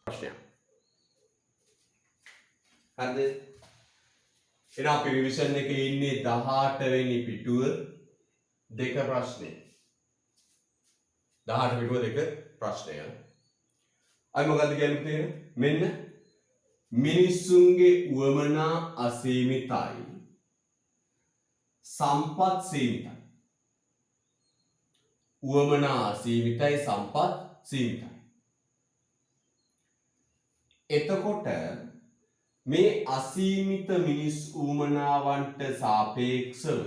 ප්‍රශ්නයක්. හරිද? එහෙනම් අපි රිවිෂන් එකේ ඉන්නේ 18 වෙනි පිටුව දෙක ප්‍රශ්නේ. 18 පිටුව දෙක ප්‍රශ්නය. අයි මොකද්ද කියන්නේ පුතේ? මෙන්න මිනිස්සුන්ගේ උවමනා අසීමිතයි. සම්පත් සීමිතයි. උවමනා අසීමිතයි සම්පත් සීමිතයි. එතකොට මේ අසීමිත මිනිස් උවමනාවන්ට සාපේක්ෂව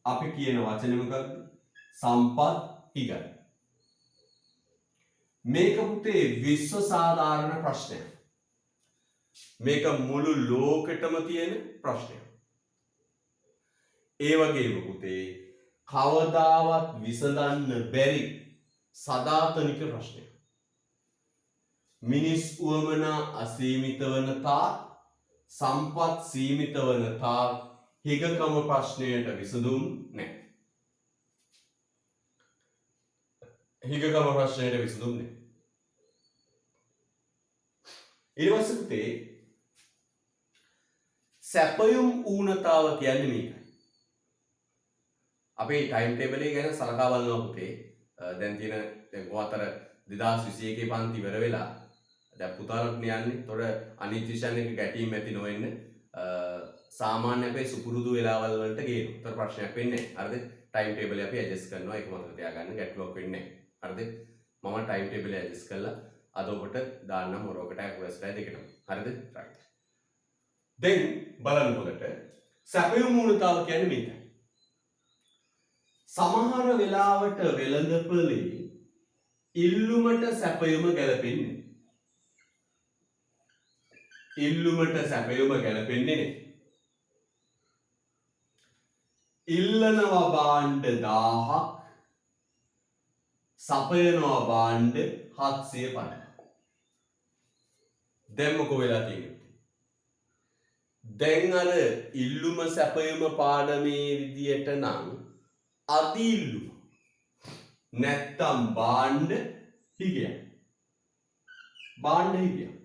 අපි කියන වචනේ මොකක්ද? සම්පත් හිගයි. මේක පුතේ විශ්ව සාධාරණ ප්‍රශ්නයක්. මේක මුළු ලෝකෙටම තියෙන ප්‍රශ්නයක්. ඒ වගේම පුතේ කවදාවත් විසඳන්න බැරි සදාතනික ප්‍රශ්නයක්. මිනිස් උවමනා අසීමිත වන තාක් සම්පත් සීමිත වන තාක් හිගකම ප්‍රශ්නයට විසඳුම් නැහැ. හිගකම ප්‍රශ්නයට විසඳුම් නැහැ. ඊට පස්සේ පුතේ සැපයුම් ඌනතාව කියන්නේ මේකයි. අපේ ටයිම් ටේබල් එක ගැන සලකා බලනවා පුතේ. දැන් තියෙන දැන් ගෝතර 2021 පන්ති ඉවර වෙලා දැන් පුතාලට යන්නේ. ඒතොර අනිත් විෂයන් එක ගැටීම් ඇති නොවෙන්න සාමාන්‍ය අපේ සුපුරුදු වෙලාවල් වලට ගේනවා. ඒතොර ප්‍රශ්නයක් වෙන්නේ නැහැ. හරිද? ටයිම් ටේබල් එක අපි ඇඩ්ජස්ට් කරනවා. ඒක මතක තියාගන්න ගැටලුවක් වෙන්නේ නැහැ. හරිද? මම ටයිම් ටේබල් එක ඇඩ්ජස්ට් කරලා අද ඔබට දාන්නම් මොරොකට ඇකුරස්ටයි දෙකටම. හරිද? රයිට්. දැන් බලන්න පොලට සැපයුම් ඌනතාව කියන්නේ මේකයි. සමහර වෙලාවට වෙළඳපොලේ ඉල්ලුමට සැපයුම ගැලපෙන්නේ. ඉල්ලුමට සැපයුම ගැලපෙන්නේ නැහැ. ඉල්ලනවා භාණ්ඩ 1000ක් සපයනවා භාණ්ඩ 750. දැන් මොකෝ වෙලා තියෙන්නේ? දැන් අර ඉල්ලුම සැපයුම පාඩමේ විදියට නම් අතිල්ලුම නැත්තම් භාණ්ඩ හිගයක්. භාණ්ඩ හිගයක්.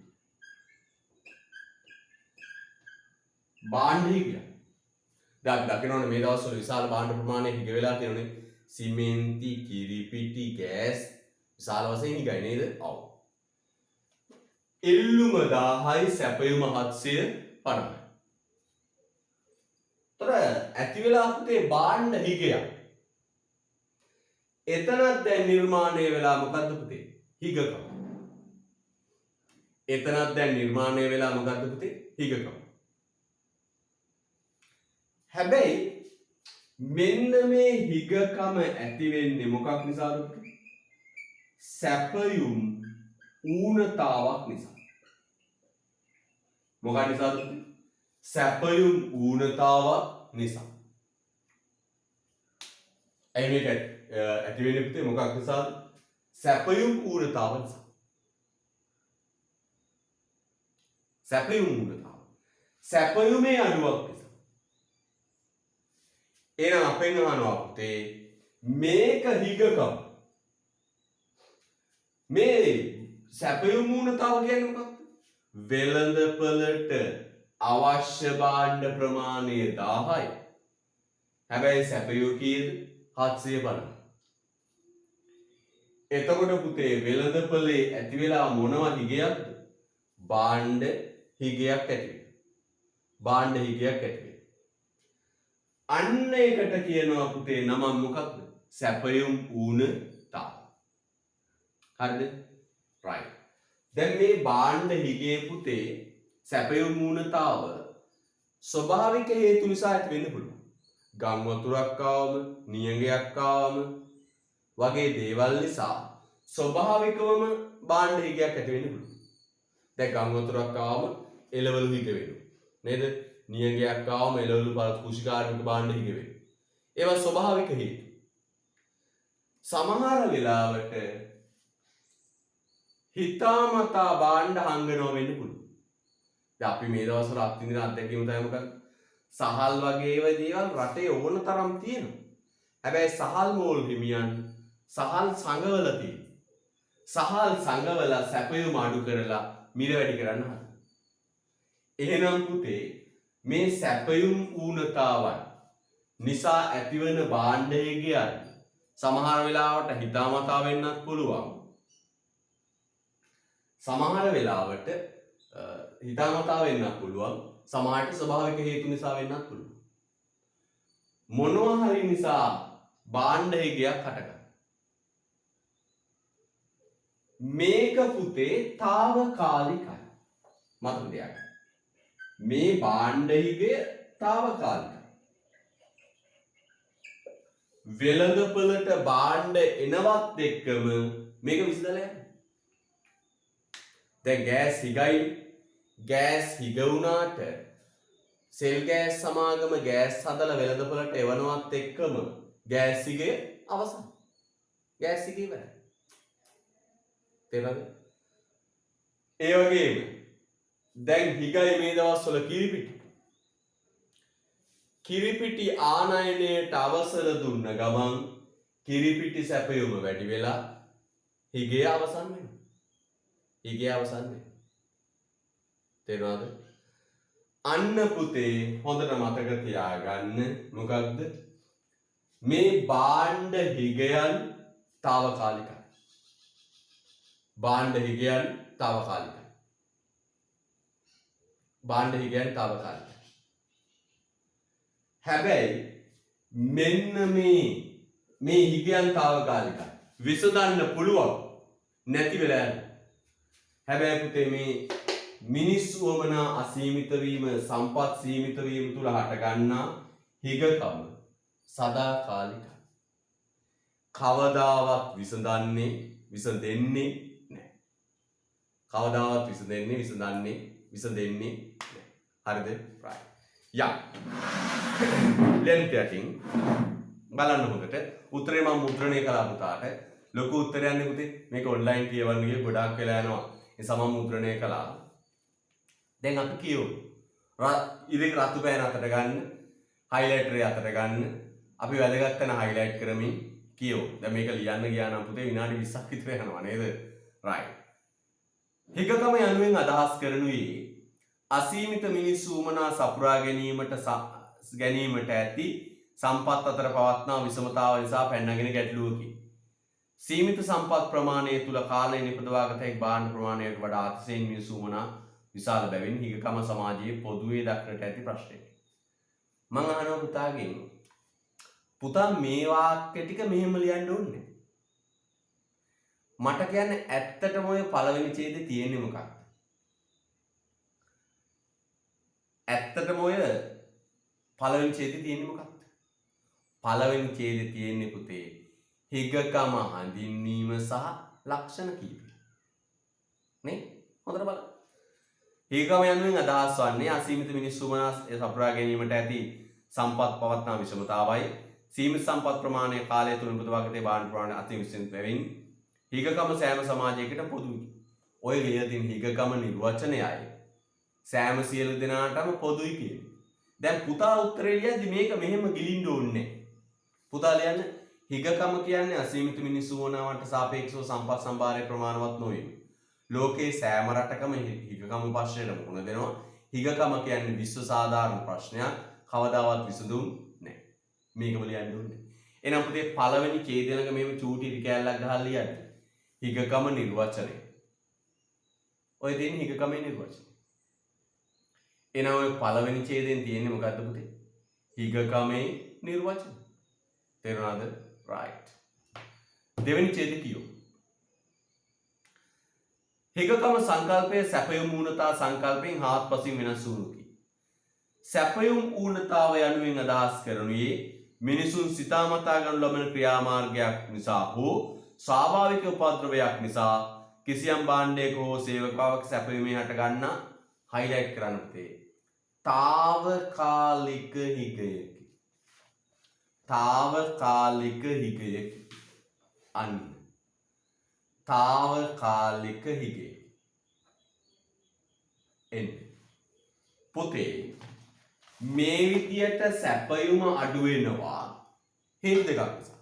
භාණ්ඩ හිගයක්. දැන් දකින්නවනේ මේ දවස්වල විශාල භාණ්ඩ ප්‍රමාණයක් හිග වෙලා තියෙනනේ. සිමෙන්ති, කිරිපිටි, ගෑස් විශාල වශයෙන් හිගයි නේද? ඔව්. ඉල්ලුම 1000යි සැපයුම 750යි. තොර ඇති වෙලා පුතේ භාණ්ඩ හිගයක්. එතනත් දැන් නිර්මාණය වෙලා මොකද්ද පුතේ? හිගකම. එතනත් දැන් නිර්මාණය වෙලා මොකද්ද පුතේ? හිගකම. හැබැයි මෙන්න මේ හිගකම ඇති වෙන්නේ මොකක් නිසාද පුතේ? සැපයුම් ඌනතාවක් නිසා. මොකක් නිසාද පුතේ? සැපයුම් ඌනතාවක් නිසා. ඇයි මේක ඇති වෙන්නේ පුතේ මොකක් නිසාද? සැපයුම් ඌනතාව නිසා. සැපයුම් ඌනතාව. සැපයුමේ අඩුවක් නිසා. එහෙනම් අපෙන් අහනවා පුතේ මේක හිගකම. මේ සැපයුම් ඌනතාව කියන්නේ මොකක්ද? වෙළඳපළට අවශ්‍ය භාණ්ඩ ප්‍රමාණය 1000යි. හැබැයි සැපයුම කීයද? 750. එතකොට පුතේ වෙළඳපොලේ ඇති වෙලා මොනවා හිගයක්ද? භාණ්ඩ හිගයක් ඇති වෙනවා. භාණ්ඩ හිගයක් ඇති වෙනවා. අන්න ඒකට කියනවා පුතේ නම මොකක්ද? සැපයුම් ඌනතාව. හරිද? right. දැන් මේ භාණ්ඩ හිගේ පුතේ සැපයුම් ඌනතාව ස්වභාවික හේතු නිසා ඇති වෙන්න පුළුවන්. ගම් වතුරක් ආවම, නියඟයක් ආවම වගේ දේවල් නිසා ස්වභාවිකවම භාණ්ඩ හිගයක් ඇති වෙන්න පුළුවන්. දැන් ගම් වතුරක් ආවම එළවලු හිග වෙනවා. නේද? නියඟයක් ආවම එළවලු කුෂිකාර්මික භාණ්ඩ හිග වෙනවා. ඒවා ස්වභාවික හේතු. සමහර වෙලාවට හිතාමතා භාණ්ඩ හංගනවා වෙන්න පුළුවන්. දැන් අපි මේ දවස්වල අත්විඳින අත්දැකීම තමයි මොකක්ද? සහල් වගේ ඒවා දේවල් රටේ ඕන තරම් තියෙනවා. හැබැයි සහල් මෝල් හිමියන් සහල් සංගවල තියෙනවා. සහල් සංගවලා සැපයුම අඩු කරලා මිල වැඩි කරන්න හදනවා. එහෙනම් පුතේ මේ සැපයුම් ඌනතාවන් නිසා ඇතිවන භාණ්ඩයේ සමහර වෙලාවට හිතාමතා වෙන්නත් පුළුවන්. සමහර වෙලාවට හිතාමතා වෙන්නත් පුළුවන්. සමහරට ස්වභාවික හේතු නිසා වෙන්නත් පුළුවන්. මොනවා හරි නිසා භාණ්ඩයේ හටගන්නවා. මේක පුතේ తాවකාලිකයි. මතක තියාගන්න. මේ භාණ්ඩයේ తాවකාලිකයි. වෙළඳපොළට භාණ්ඩ එනවත් එක්කම මේක විසඳලා යනවා. දැන් ගෑස් හිගයි. ගෑස් හිග වුණාට සෙල් ගෑස් සමාගම ගෑස් හදලා වෙළඳපොළට එවනවත් එක්කම ගෑස් හිගය අවසන්. ගෑස් හිගය ඉවරයි. තේරෙනවද? ඒ වගේම දැන් හිගයි මේ දවස්වල කිරිපිටි ආනයනයට අවසර දුන්න ගමන් කිරිපිටි සැපයුම වැඩි වෙලා හිගේ අවසන් වෙනවා. හිගේ අවසන් වෙනවා. තේරෙනවද? අන්න පුතේ හොඳට මතක තියාගන්න මොකක්ද? මේ භාණ්ඩ හිගයන් తాවකාලිකයි. භාණ්ඩ හිගයන් తాවකාලිකයි. භාණ්ඩ හිගයන් తాවකාලිකයි. හැබැයි මෙන්න මේ හිගයන් తాවකාලිකයි. විසඳන්න පුළුවන් නැති වෙලා යනවා. හැබැයි පුතේ මේ මිනිස් වමනා අසීමිත වීම සම්පත් සීමිත වීම තුල හටගන්නා හිගකම සදාකාලිකයි. කවදාවත් විසඳෙන්නේ නැහැ. කවදාවත් විසඳෙන්නේ නැහැ. හරිද? right. යා. length එකකින් බලන්න හොඳට උත්තරේ මම මුද්‍රණය කළා පුතාට. ලොකු උත්තරයක් නේ පුතේ. මේක ඔන්ලයින් කියවන්න ගියේ ගොඩාක් වෙලා යනවා. ඒ සම මුද්‍රණය කළා. දැන් අපි කියමු. ඉතින් රතු පෑන අතට ගන්න, හයිලයිටරේ අතට ගන්න. අපි වැදගත් වෙන හයිලයිට් කරමින් කියමු. දැන් මේක ලියන්න ගියා නම් පුතේ විනාඩි 20ක් විතර යනවා නේද? right. හිගකම යනුවෙන් අදහස් කරනුයේ අසීමිත මිනිස් වූමනා සපුරා ගැනීමට ඇති සම්පත් අතර පවත්නා විෂමතාව නිසා පැනනගෙන ගැටලුවකි. සීමිත සම්පත් ප්‍රමාණය තුල කාලය නිපදවාගත හැකි භාණ්ඩ ප්‍රමාණයට වඩා අතිශයින් මිනිස් වූමනා විශාල බැවින් හිගකම සමාජයේ පොදුවේ දක්නට ඇති ප්‍රශ්නයකි. මම අහනවා පුතාගෙන් පුතා මේ වාක්‍ය ටික මෙහෙම ලියන්න ඕනේ. මට කියන්න ඇත්තටම ඔය පළවෙනි ඡේදේ තියෙන්නේ මොකක්ද? ඇත්තටම ඔය පළවෙනි ඡේදේ තියෙන්නේ මොකක්ද? පළවෙනි ඡේදේ තියෙන්නේ පුතේ හිගකම හඳුන්වීම සහ ලක්ෂණ කීපය. නේ? හොඳට බලන්න. හිගකම යනුවෙන් අදහස් වන්නේ අසීමිත මිනිස් වමනා සපුරා ගැනීමට ඇති සම්පත් පවත්නා විෂමතාවයි. සීමිත සම්පත් ප්‍රමාණය කාලය තුල නිපදවාගතේ භාණ්ඩ ප්‍රමාණය අතිවිශිෂ්ට බැවින් හිගකම සෑම සමාජයකට පොදුයි. ඔය ලියදින් හිගකම නිර්වචනයයි සෑම සියලු දෙනාටම පොදුයි කියන්නේ. දැන් පුතා උත්තරේ ලියද්දි මේක මෙහෙම ගිලින්න ඕනේ. පුතා ලියන්න හිගකම කියන්නේ අසීමිත මිනිස් වමනාවට සාපේක්ෂව සම්පත් සම්භාරයේ ප්‍රමාණවත් නොවේ. ලෝකේ සෑම රටකම හිගකම ප්‍රශ්නයට මුහුණ දෙනවා. හිගකම කියන්නේ විශ්ව සාධාරණ ප්‍රශ්නයක්. කවදාවත් විසඳුම් නැහැ. මේකම ලියන්න ඕනේ. එහෙනම් පුතේ පළවෙනි ඡේදය ළඟ මෙහෙම චූටි කෑල්ලක් ගහලා ලියන්න. හිගකම නිර්වචනය. ඔය තියෙන හිගකමේ නිර්වචනය. එහෙනම් ඔය පළවෙනි ඡේදයෙන් තියෙන්නේ මොකද්ද පුතේ? හිගකමේ නිර්වචනය. තේරුණාද? right. දෙවෙනි ඡේදය කියෝ. හිගකම සංකල්පය සැපයුම් ඌනතා සංකල්පයෙන් හාත්පසින් වෙනස් වූනුකි. සැපයුම් ඌනතාව යනුවෙන් අදහස් කරනුයේ මිනිසුන් සිතාමතා ගනු ලබන ක්‍රියාමාර්ගයක් නිසා හෝ ස්වාභාවික උපද්‍රවයක් නිසා කිසියම් භාණ්ඩයක හෝ සේවකාවක් සැපයීමේ හට ගන්නා හයිලයිට් කරන්න පුතේ. తాවකාලික හිගයකි. తాවකාලික හිගයකි. අන්න. తాවකාලික හිගයකි. එන්නේ. පුතේ මේ විදියට සැපයුම අඩු වෙනවා හේතු දෙකක් නිසා.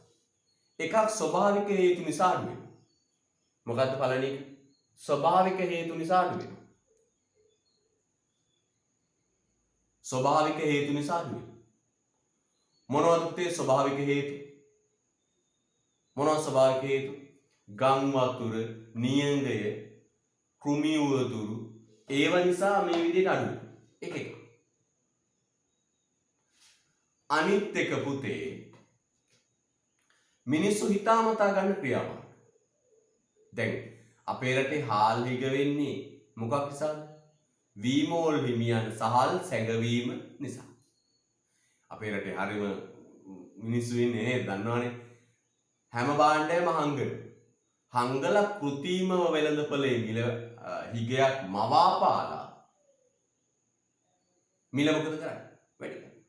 එකක් ස්වභාවික හේතු නිසා අඩු වෙනවා. මොකද්ද පළවෙනි එක? ස්වභාවික හේතු නිසා අඩු වෙනවා. ස්වභාවික හේතු නිසා අඩු වෙනවා. මොනවද පුතේ ස්වභාවික හේතු? මොනවද ස්වභාවික හේතු? ගම් වතුර, නියඟය, කෘමි උවදුරු ඒව නිසා මේ විදිහට අඩු වෙනවා. එක එක. අනිත් එක පුතේ මිනිස්සු හිතාමතා ගන්න ක්‍රියාමාර්ග. දැන් අපේ රටේ හාල් හිග වෙන්නේ මොකක් නිසාද? වීමෝල් හිමියන් සහල් සැඟවීම නිසා. අපේ රටේ හරිම මිනිස්සු ඉන්නේ නේද? දන්නවනේ. හැම භාණ්ඩයක්ම හංගන. හංගල කෘතිමව වෙළඳපොලේ මිල හිගයක් මවාපාලා මිල මොකද කරන්නේ? වැඩි කරනවා.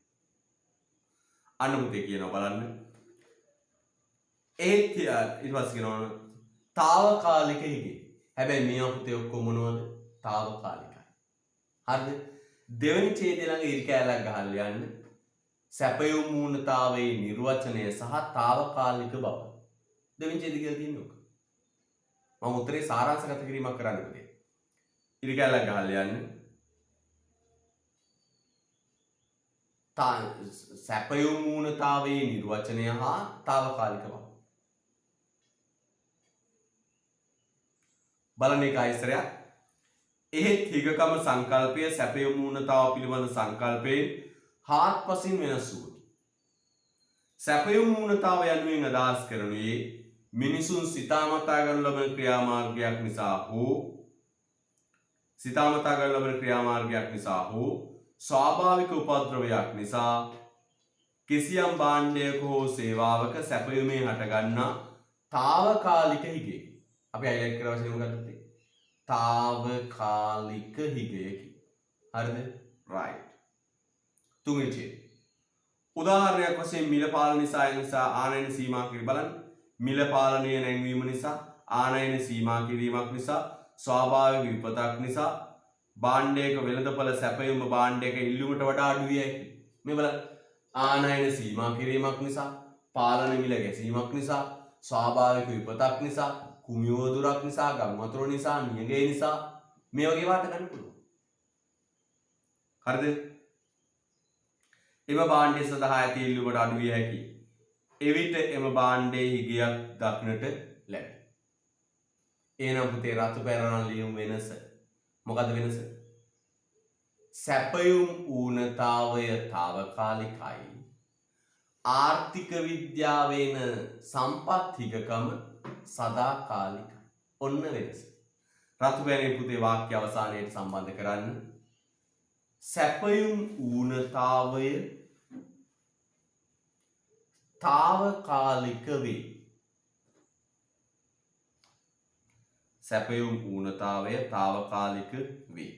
අන්න පුතේ කියනවා බලන්න. ඒත් ඊට පස්සේ කියනවා తాවකාලික හිගේ. හැබැයි මේ පුතේ ඔක්කොම මොනවද? తాවකාලිකයි. හරිද? දෙවෙනි ඡේදය ළඟ ඉරි කැලක් ගහලා යන්න. සැපයුම් මූණතාවයේ නිර්වචනය සහ తాවකාලික බව. දෙවෙනි ඡේදය කියලා තියෙන්නේ ඔක. මම උත්තරේ සාරාංශගත කිරීමක් කරන්න පුතේ. ඉරි කැලක් ගහලා යන්න. සැපයුම් මූණතාවයේ නිර්වචනය හා తాවකාලික බව. බලන එක ආයසරයක්. එහෙත් හිගකම සංකල්පය සැපයුම් මූණතාව පිළිබඳ සංකල්පයෙන් හාත්පසින් වෙනස් වූ. සැපයුම් මූණතාව යනුවෙන් අදහස් කරනුයේ මිනිසුන් සිතාමතා ගනු ලබන ක්‍රියාමාර්ගයක් නිසා හෝ ස්වාභාවික උපද්‍රවයක් නිසා කිසියම් භාණ්ඩයක හෝ සේවාවක සැපයුමේ හටගන්නා తాවකාලික හිගයකි. අපි අයිලයිට් කරලා වශයෙන් මොකක්ද? తాවකාලික හිගයකි. හරිද? right. තුන්වෙනි ඡේදය. උදාහරණයක් වශයෙන් මිල පාලන නිසා ආනයන සීමා කිරීම බලන්න. මිල පාලනය නැංවීම නිසා ආනයන සීමා කිරීමක් නිසා ස්වාභාවික විපතක් නිසා භාණ්ඩයක වෙළඳපොළ සැපයුම භාණ්ඩයක ඉල්ලුමට වඩා අඩු විය හැකියි. මේ බලන්න. ආනයන සීමා කිරීමක් නිසා, පාලන මිල ගැසීමක් නිසා, ස්වාභාවික විපතක් නිසා, කුමියෝදුරක් නිසා, ගම් වතුර නිසා, නියඟය නිසා මේ වගේ වාට ගන්න පුළුවන්. හරිද? එම භාණ්ඩය සඳහා ඇති ඉල්ලුමට අඩු විය හැකියි. එවිට එම භාණ්ඩයේ හිගයක් දක්නට ලැබේ. එහෙනම් පුතේ රතු පැරණල් ලියුම් වෙනස. මොකද වෙනස? සැපයුම් ඌනතාවය తాවකාලිකයි. ආර්ථික විද්‍යාවෙන සම්පත් හිගකම සදාකාලිකයි. ඔන්න වෙනස. රතු පැරණේ පුතේ වාක්‍ය අවසානයට සම්බන්ධ කරන්න. සැපයුම් ඌනතාවය తాවකාලික වේ. සැපයුම් ඌනතාවය తాවකාලික වේ.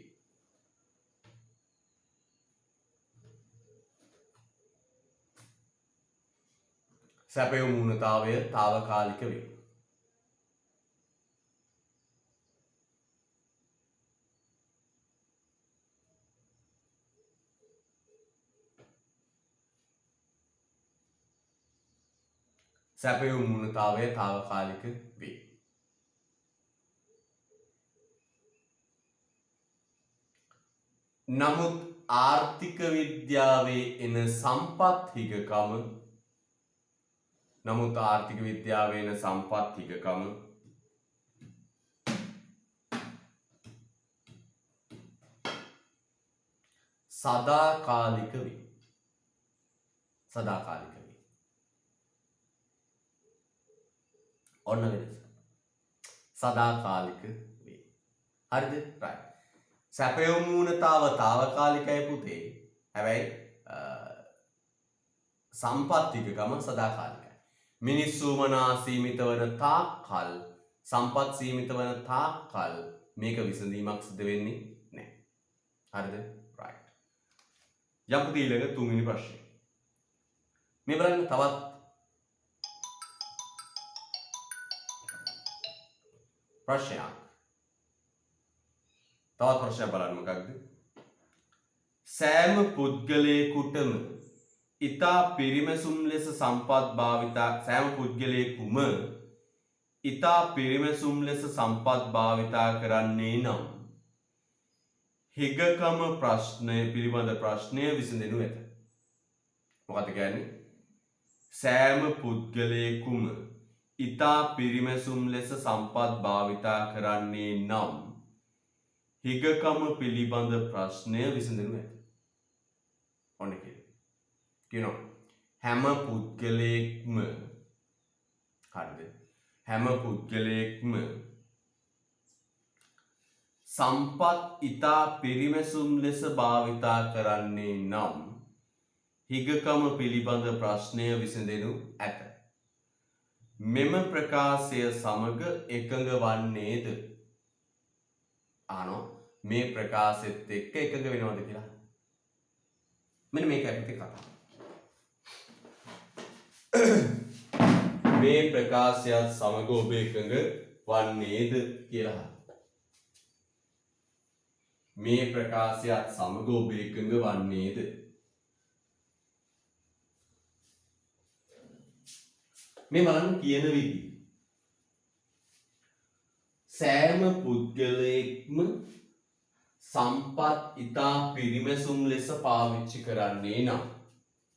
සැපයුම් ඌනතාවය తాවකාලික වේ. සැපයුම් ඌනතාවය తాවකාලික වේ. නමුත් ආර්ථික විද්‍යාවේ එන සම්පත් හිගකම සදාකාලික වේ. ඔන්න වෙනස. සදාකාලික වේ. හරිද? right. සැපයුම් ඌනතාව తాවකාලිකයි පුතේ. හැබැයි සම්පත් හිගකම සදාකාලිකයි. මිනිස්සු මනා සීමිත වන තාක්කල්, සම්පත් සීමිත වන තාක්කල් මේක විසඳීමක් සිදු වෙන්නේ නැහැ. හරිද? right. යම්පු ඊළඟ තුන්වෙනි ප්‍රශ්නය. මේ බලන්න තවත් ප්‍රශ්නයක්. තවත් ප්‍රශ්නයක් බලන්න මොකක්ද? සෑම පුද්ගලයෙකුටම ඊතා පිරිමැසුම් ලෙස සම්පත් භාවිතා සෑම පුද්ගලයෙකුම ඉතා පිරිමැසුම් ලෙස සම්පත් භාවිතා කරන්නේ නම් හිගකම ප්‍රශ්නය පිළිබඳ ප්‍රශ්නය විසඳෙනු ඇත. මොකද කියන්නේ? සෑම පුද්ගලයෙකුම ඉතා පිරිමැසුම් ලෙස සම්පත් භාවිතා කරන්නේ නම් හිගකම පිළිබඳ ප්‍රශ්නය විසඳෙනු ඇත. ඔන්න කියනවා හැම පුද්ගලයෙක්ම හරිද? හැම පුද්ගලයෙක්ම සම්පත් ඉතා පිරිමැසුම් ලෙස භාවිතා කරන්නේ නම් හිගකම පිළිබඳ ප්‍රශ්නය විසඳෙනු ඇත. මෙම ප්‍රකාශය සමග එකඟ වන්නේද? ආනෝ මේ ප්‍රකාශෙත් එක්ක එකඟ වෙනවද කියලා. මෙන්න මේක ඇත්තේ කතාව. මේ ප්‍රකාශයත් සමග ඔබ එකඟ වන්නේද කියලා. මේ ප්‍රකාශයත් සමග ඔබ එකඟ වන්නේද? මේ බලන්න කියන විදිහ. සෑම පුද්ගලයෙක්ම සම්පත් ඉතා පිරිමැසුම් ලෙස පාවිච්චි කරන්නේ නම්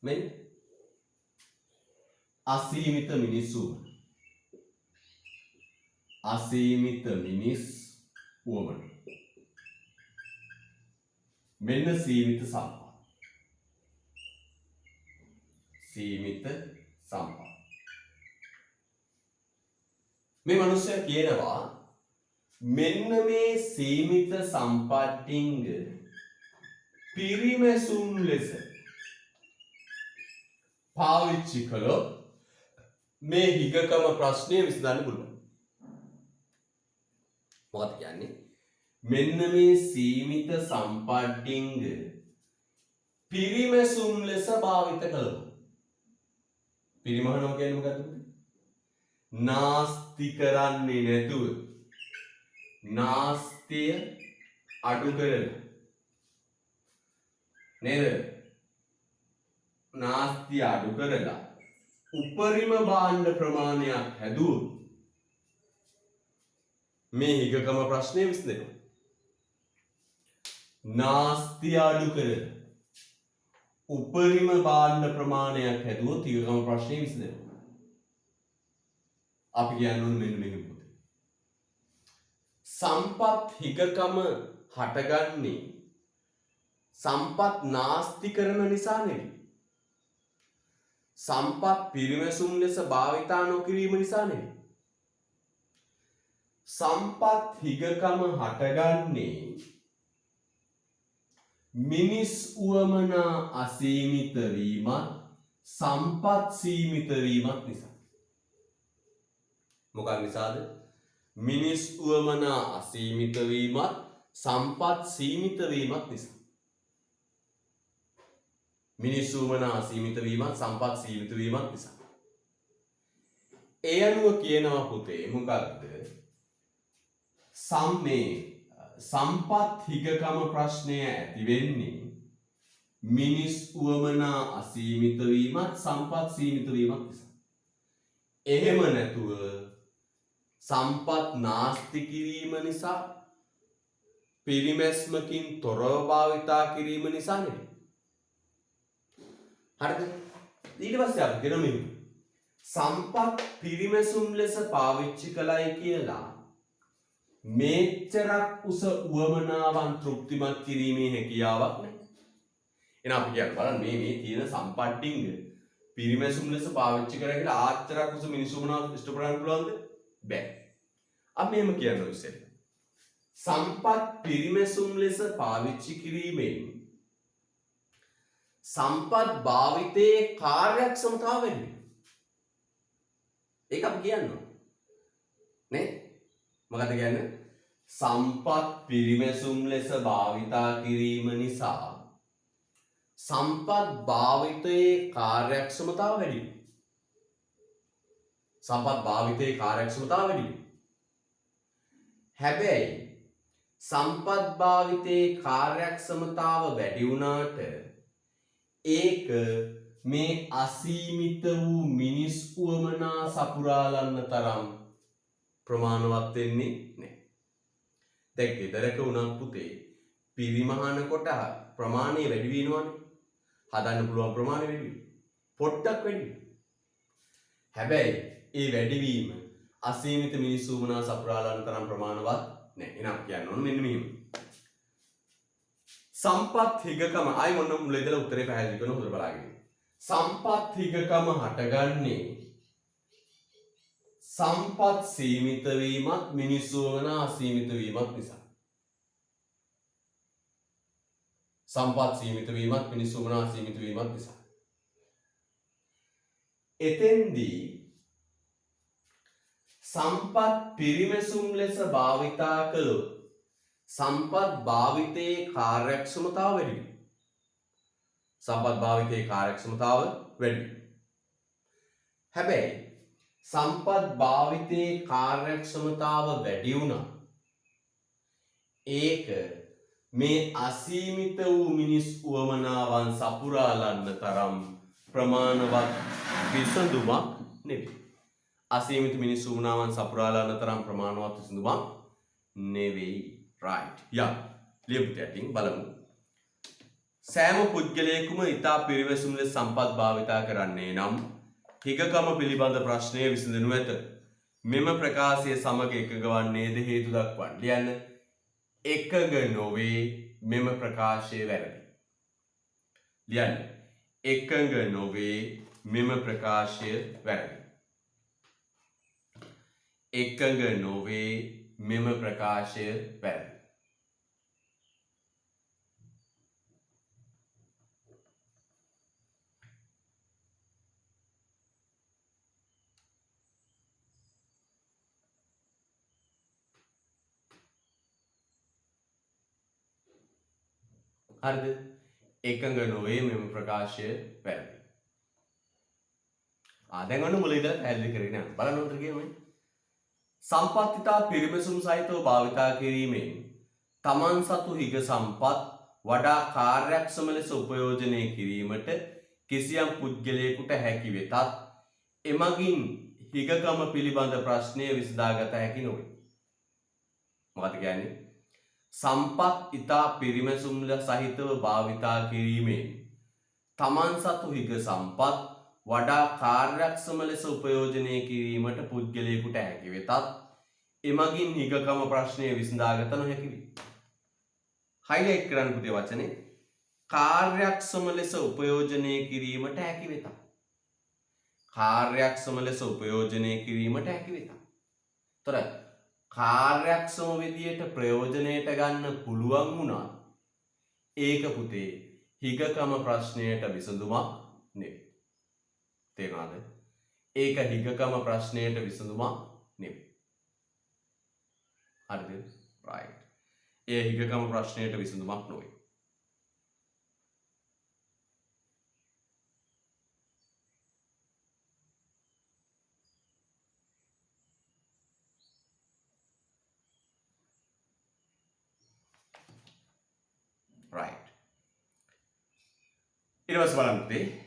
මෙන්න අසීමිත මිනිස්සු අසීමිත මිනිස් වුවමන මෙන්න සීමිත සම්පත් සීමිත සම්පත් මේ මිනිස්සයා කියනවා මෙන්න මේ සීමිත සම්පත්තිංග පිරිමැසුම් ලෙස පාවිච්චි කළොත් මේ හිගකම ප්‍රශ්නය විසඳන්න පුළුවන්. මොකද කියන්නේ? මෙන්න මේ සීමිත සම්පත්තිංග පිරිමැසුම් ලෙස භාවිත කළොත් පිරිමහනවා කියන්නේ මොකද්ද? නාස්ති කරන්නේ නැතුව නාස්තිය අඩු කරලා නේද? නාස්තිය අඩු කරලා උපරිම භාණ්ඩ ප්‍රමාණයක් හැදුවොත් මේ හිගකම ප්‍රශ්නය විසඳෙනවා. නාස්තිය අඩු කරලා උපරිම භාණ්ඩ ප්‍රමාණයක් හැදුවොත් හිගකම ප්‍රශ්නය විසඳෙනවා. අපි කියන්නේ මෙන්න මේක පොතේ. සම්පත් හිගකම හටගන්නේ සම්පත් නාස්ති කරන නිසා නෙවෙයි. සම්පත් පිරිමැසුම් ලෙස භාවිතා නොකිරීම නිසා නෙවෙයි. සම්පත් හිගකම හටගන්නේ මිනිස් උවමනා අසීමිත වීමත් සම්පත් සීමිත වීමත් නිසා. මොකක් නිසාද? මිනිස් උවමනා අසීමිත වීමත් සම්පත් සීමිත වීමත් නිසා. මිනිස් උවමනා අසීමිත වීමත් සම්පත් සීමිත වීමත් නිසා. ඒ අනුව කියනවා පුතේ මොකක්ද? සම්පත් හිගකම ප්‍රශ්නය ඇති වෙන්නේ මිනිස් උවමනා අසීමිත වීමත් සම්පත් සීමිත වීමත් නිසා. එහෙම නැතුව සම්පත් නාස්ති කිරීම නිසා පිරිමැස්මකින් තොරව භාවිතා කිරීම නිසා නෙවෙයි. හරිද? ඊට පස්සේ අපි කියන මෙන්න සම්පත් පිරිමැසුම් ලෙස පාවිච්චි කළයි කියලා මේච්චරක් උස උවමනාවන් තෘප්තිමත් කිරීමේ හැකියාවක් නැහැ. එහෙනම් අපි කියන්න බලන්න මේ තියෙන සම්පත්තිංග පිරිමැසුම් ලෙස පාවිච්චි කරා කියලා ආච්චරක් උස මිනිස්සු මොනවද ඉෂ්ට කරන්න පුළුවන්ද? බෑ. අපි එහෙම කියනවා ඉතින්. සම්පත් පිරිමැසුම් ලෙස පාවිච්චි කිරීමෙන් සම්පත් භාවිතයේ කාර්යක්ෂමතාව වැඩි වෙනවා. ඒක අපි කියනවා. නේ? මොකද කියන්නේ? සම්පත් පිරිමැසුම් ලෙස භාවිතා කිරීම නිසා සම්පත් භාවිතයේ කාර්යක්ෂමතාව වැඩි වෙනවා. සම්පත් භාවිතයේ කාර්යක්ෂමතාව වැඩි වෙනවා. හැබැයි සම්පත් භාවිතයේ කාර්යක්ෂමතාව වැඩි වුණාට ඒක මේ අසීමිත වූ මිනිස් උවමනා සපුරාලන්න තරම් ප්‍රමාණවත් වෙන්නේ නැහැ. දැන් ගෙදරක උනත් පුතේ පිරිමහනකොට ප්‍රමාණය වැඩි වෙනවනේ. හදන්න පුළුවන් ප්‍රමාණය වැඩි වෙනවා. පොඩ්ඩක් වැඩි වෙනවා. හැබැයි ඒ වැඩිවීම අසීමිත මිනිස්සු වුණා සපුරාලන තරම් ප්‍රමාණවත් නැහැ. එනම් කියන්න ඕන මෙන්න මෙහෙම. සම්පත් හිගකම ආයි මොන මුල ඉඳලා උත්තරේ පැහැදිලි කරන හොඳට බලාගෙන ඉන්න. සම්පත් හිගකම හටගන්නේ සම්පත් සීමිත වීමත් මිනිස්සු වන අසීමිත වීමත් නිසා. සම්පත් සීමිත වීමත් මිනිස්සු වන අසීමිත වීමත් නිසා. එතෙන්දී සම්පත් පිරිමැසුම් ලෙස භාවිතා කළොත් සම්පත් භාවිතයේ කාර්යක්ෂමතාව වැඩි වෙනවා. සම්පත් භාවිතයේ කාර්යක්ෂමතාව වැඩි වෙනවා. හැබැයි සම්පත් භාවිතයේ කාර්යක්ෂමතාව වැඩි වුණා ඒක මේ අසීමිත වූ මිනිස් උවමනාවන් සපුරාලන්න තරම් ප්‍රමාණවත් විසඳුමක් නෙවෙයි. අසීමිත මිනිස් උවමනාවන් සපුරාලන්න තරම් ප්‍රමාණවත් විසඳුමක් නෙවෙයි. right. ලියපු ටැටින් බලමු. සෑම පුද්ගලයෙකුම ඊතා පිරිවැසුම් ලෙස සම්පත් භාවිතා කරන්නේ නම් හිගකම පිළිබඳ ප්‍රශ්නය විසඳනු ඇත. මෙම ප්‍රකාශය සමග එකඟ වන්නේද හේතු දක්වන්න. ලියන්න. එකඟ නොවේ මෙම ප්‍රකාශය වැරදි. ලියන්න. එකඟ නොවේ මෙම ප්‍රකාශය වැරදි. එකඟ නොවේ මෙම ප්‍රකාශය වැරදි. හරිද? එකඟ නොවේ මෙම ප්‍රකාශය වැරදි. දැන් ඔන්න මුල ඉඳලා පැහැදිලි කරගෙන යන්න. බලන්න උත්තර කියමු. සම්පත්තිතා පිරිමැසුම් සහිතව භාවිතා කිරීමෙන් තමන් සතු හිග සම්පත් වඩා කාර්යක්ෂම ලෙස උපයෝජනය කිරීමට කිසියම් පුද්ගලයෙකුට හැකි වෙතත් එමගින් හිගකම පිළිබඳ ප්‍රශ්නය විසඳාගත හැකි නොවේ. මොකද කියන්නේ? සම්පත් ඉතා පිරිමැසුම් සහිතව භාවිතා කිරීමෙන් තමන් සතු හිග සම්පත් වඩා කාර්යක්ෂම ලෙස උපයෝජනය කිරීමට පුද්ගලයෙකුට හැකි වෙතත් එමගින් හිගකම ප්‍රශ්නය විසඳාගත නොහැකි වේ. හයිලයිට් කරන්න පුතේ වචනේ කාර්යක්ෂම ලෙස උපයෝජනය කිරීමට හැකි වෙතත්. කාර්යක්ෂම ලෙස උපයෝජනය කිරීමට හැකි වෙතත්. තොර කාර්යක්ෂම විදියට ප්‍රයෝජනයට ගන්න පුළුවන් වුණා ඒක පුතේ හිගකම ප්‍රශ්නයට විසඳුමක් නෙවෙයි. තේරුණාද? ඒක හිගකම ප්‍රශ්නයට විසඳුමක් නෙවෙයි. හරිද? right. ඒ හිගකම ප්‍රශ්නයට විසඳුමක් නොවේ. right. ඊට පස්සේ බලන්න පුතේ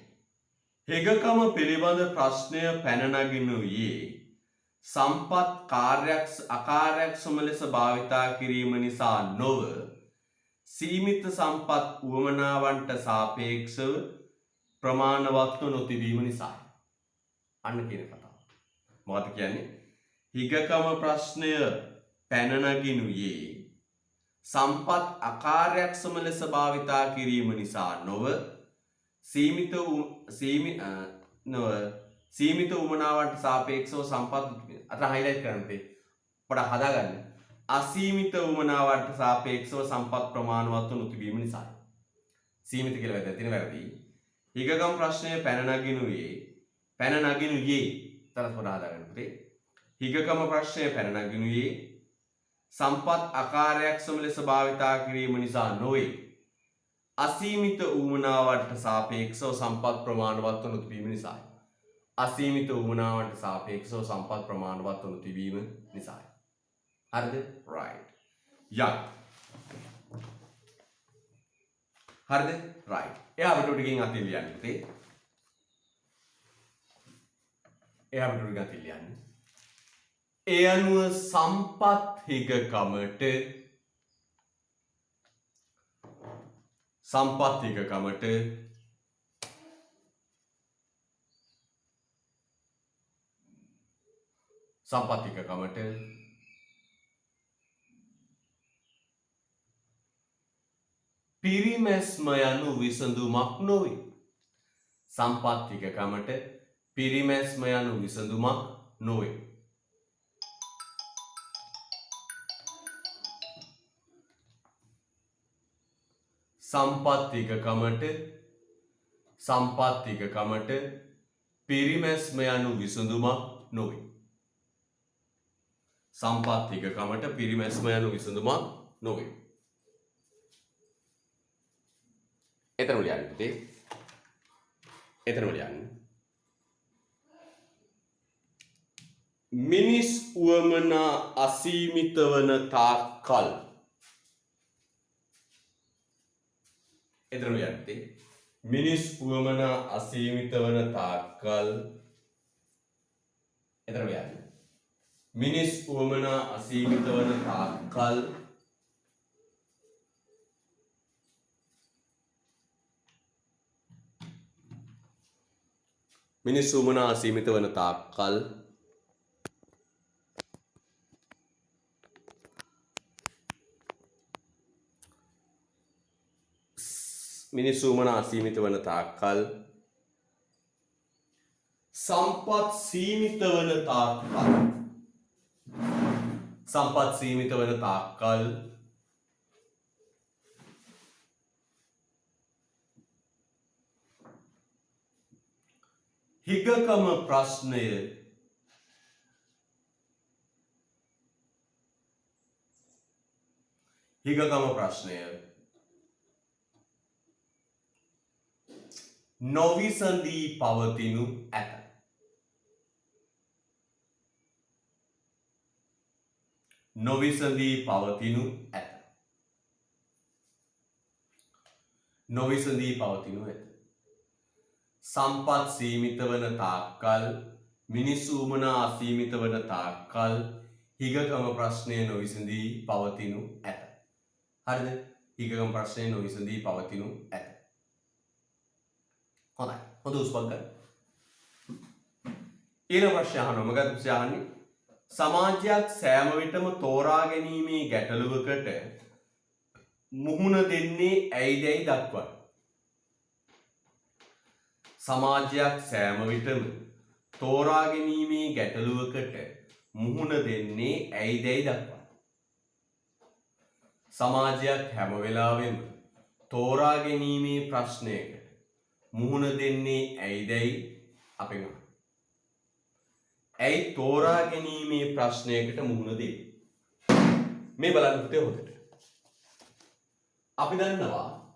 හිගකම පිළිබඳ ප්‍රශ්නය පැන නගිනුයේ සම්පත් අකාර්යක්ෂම ලෙස භාවිතා කිරීම නිසා නොව සීමිත සම්පත් උවමනාවන්ට සාපේක්ෂව ප්‍රමාණවත්ව නොතිබීම නිසා. අන්න කියන කතාව. මොකද කියන්නේ? හිගකම ප්‍රශ්නය පැන නගිනුයේ සම්පත් අකාර්යක්ෂම ලෙස භාවිතා කිරීම නිසා නොව සීමිත උමනාවට සාපේක්ෂව සම්පත් අත හයිලයිට් කරන්න තේ පොඩ හදාගන්න. අසීමිත උමනාවට සාපේක්ෂව සම්පත් ප්‍රමාණවත්ව නොතිබීම නිසා. සීමිත කියලා වැදගත් තියෙන වැරදි. හිගකම් ප්‍රශ්නය පැන නගිනුයේ තරස් පොඩ හදාගන්න පුතේ. හිගකම ප්‍රශ්නය පැන නගිනුයේ සම්පත් අකාර්යක්ෂම ලෙස භාවිතා කිරීම නිසා නොවේ. අසීමිත උවමනාවට සාපේක්ෂව සම්පත් ප්‍රමාණවත්ව නොතිබීම නිසායි. අසීමිත උවමනාවට සාපේක්ෂව සම්පත් ප්‍රමාණවත්ව නොතිබීම නිසායි. හරිද? right. හරිද? right. එයා අපිට ටිකකින් අතින් ලියන්න පුතේ. ඒ අනුව සම්පත් හිගකමට පිරිමැස්ම යනු විසඳුමක් නොවේ. සම්පත් හිගකමට පිරිමැස්ම යනු විසඳුමක් නොවේ. සම්පත් හිගකමට පිරිමැස්ම යනු විසඳුමක් නොවේ. සම්පත් හිගකමට පිරිමැස්ම යනු විසඳුමක් නොවේ. එතන ලියන්න පුතේ. එතන ලියන්න. මිනිස් උවමනා අසීමිත වන තාක්කල්. එතන ලියන්න පුතේ. මිනිස් උවමනා අසීමිත වන තාක්කල්. එතන ලියන්න. මිනිස් උවමනා අසීමිත වන තාක්කල් මිනිස් උවමනා අසීමිත වන තාක්කල් මිනිස් උවමනා අසීමිත වන තාක්කල් සම්පත් සීමිත වන තාක්කල් හිගකම ප්‍රශ්නය නොවිසඳී පවතිනු ඇත. සම්පත් සීමිත වන තාක්කල් මිනිස් උවමනා අසීමිත වන තාක්කල් හිගකම ප්‍රශ්නය නොවිසඳී පවතිනු ඇත. හරිද? හිගකම ප්‍රශ්නය නොවිසඳී පවතිනු ඇත. හොඳයි. හොඳ උස්පක් ගන්න. ඊළඟ ප්‍රශ්නය අහනවා. මොකද ප්‍රශ්නය අහන්නේ? සමාජයක් සෑම විටම තෝරා ගැනීමේ ගැටලුවකට මුහුණ දෙන්නේ ඇයිදැයි දක්වන්න. සමාජයක් සෑම විටම තෝරා ගැනීමේ ගැටලුවකට මුහුණ දෙන්නේ ඇයිදැයි දක්වන්න. සමාජයක් හැම වෙලාවෙම තෝරා ගැනීමේ ප්‍රශ්නයකට මුහුණ දෙන්නේ ඇයිදැයි අපෙන් අහන්න. ඇයි තෝරා ගැනීමේ ප්‍රශ්නයකට මුහුණ දෙන්නේ? මේ බලන්න පුතේ හොඳට. අපි දන්නවා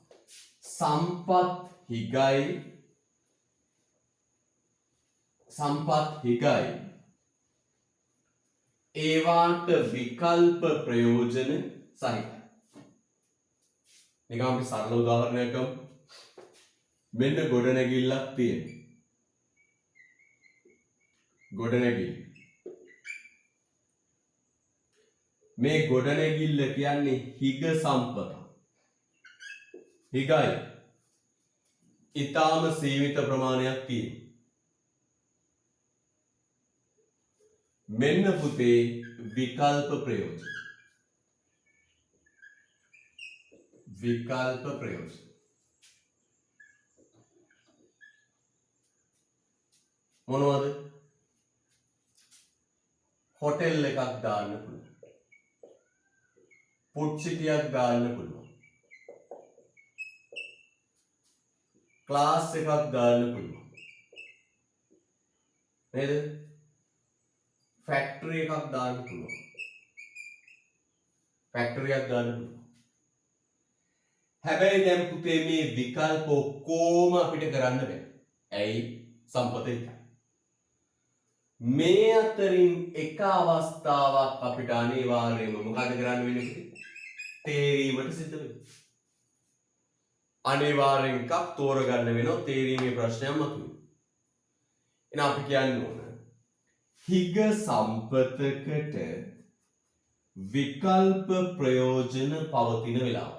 සම්පත් හිගයි ඒවාට විකල්ප ප්‍රයෝජන සහිතයි. නිකන් අපි සරල උදාහරණයක් ගමු. මෙන්න ගොඩනැගිල්ලක් තියෙනවා. මේ ගොඩනැගිල්ල කියන්නේ හිග සම්පත. හිගයි ඊටාම සීමිත ප්‍රමාණයක් තියෙනවා. මෙන්න පුතේ විකල්ප ප්‍රයෝජන. මොනවද? හොටෙල් එකක් දාන්න පුළුවන්. පුච්චිටියක් දාන්න පුළුවන්. ක්ලාස් එකක් දාන්න පුළුවන්. නේද? ෆැක්ටරි එකක් දාන්න පුළුවන්. හැබැයි දැන් පුතේ මේ විකල්ප ඔක්කොම අපිට කරන්න බෑ. ඇයි? සම්පත එකයි. මේ අතරින් එක අවස්ථාවක් අපිට අනිවාර්යයෙන්ම මොකද කරන්න වෙන්නේ පුතේ? තේරීමට සිද්ධ වෙනවා. අනිවාර්යෙන් එකක් තෝරගන්න වෙනවා. තේරීමේ ප්‍රශ්නයක් මතුවෙනවා. එහෙනම් අපි කියන්න ඕන හිග සම්පතකට විකල්ප ප්‍රයෝජන පවතින වෙලාව.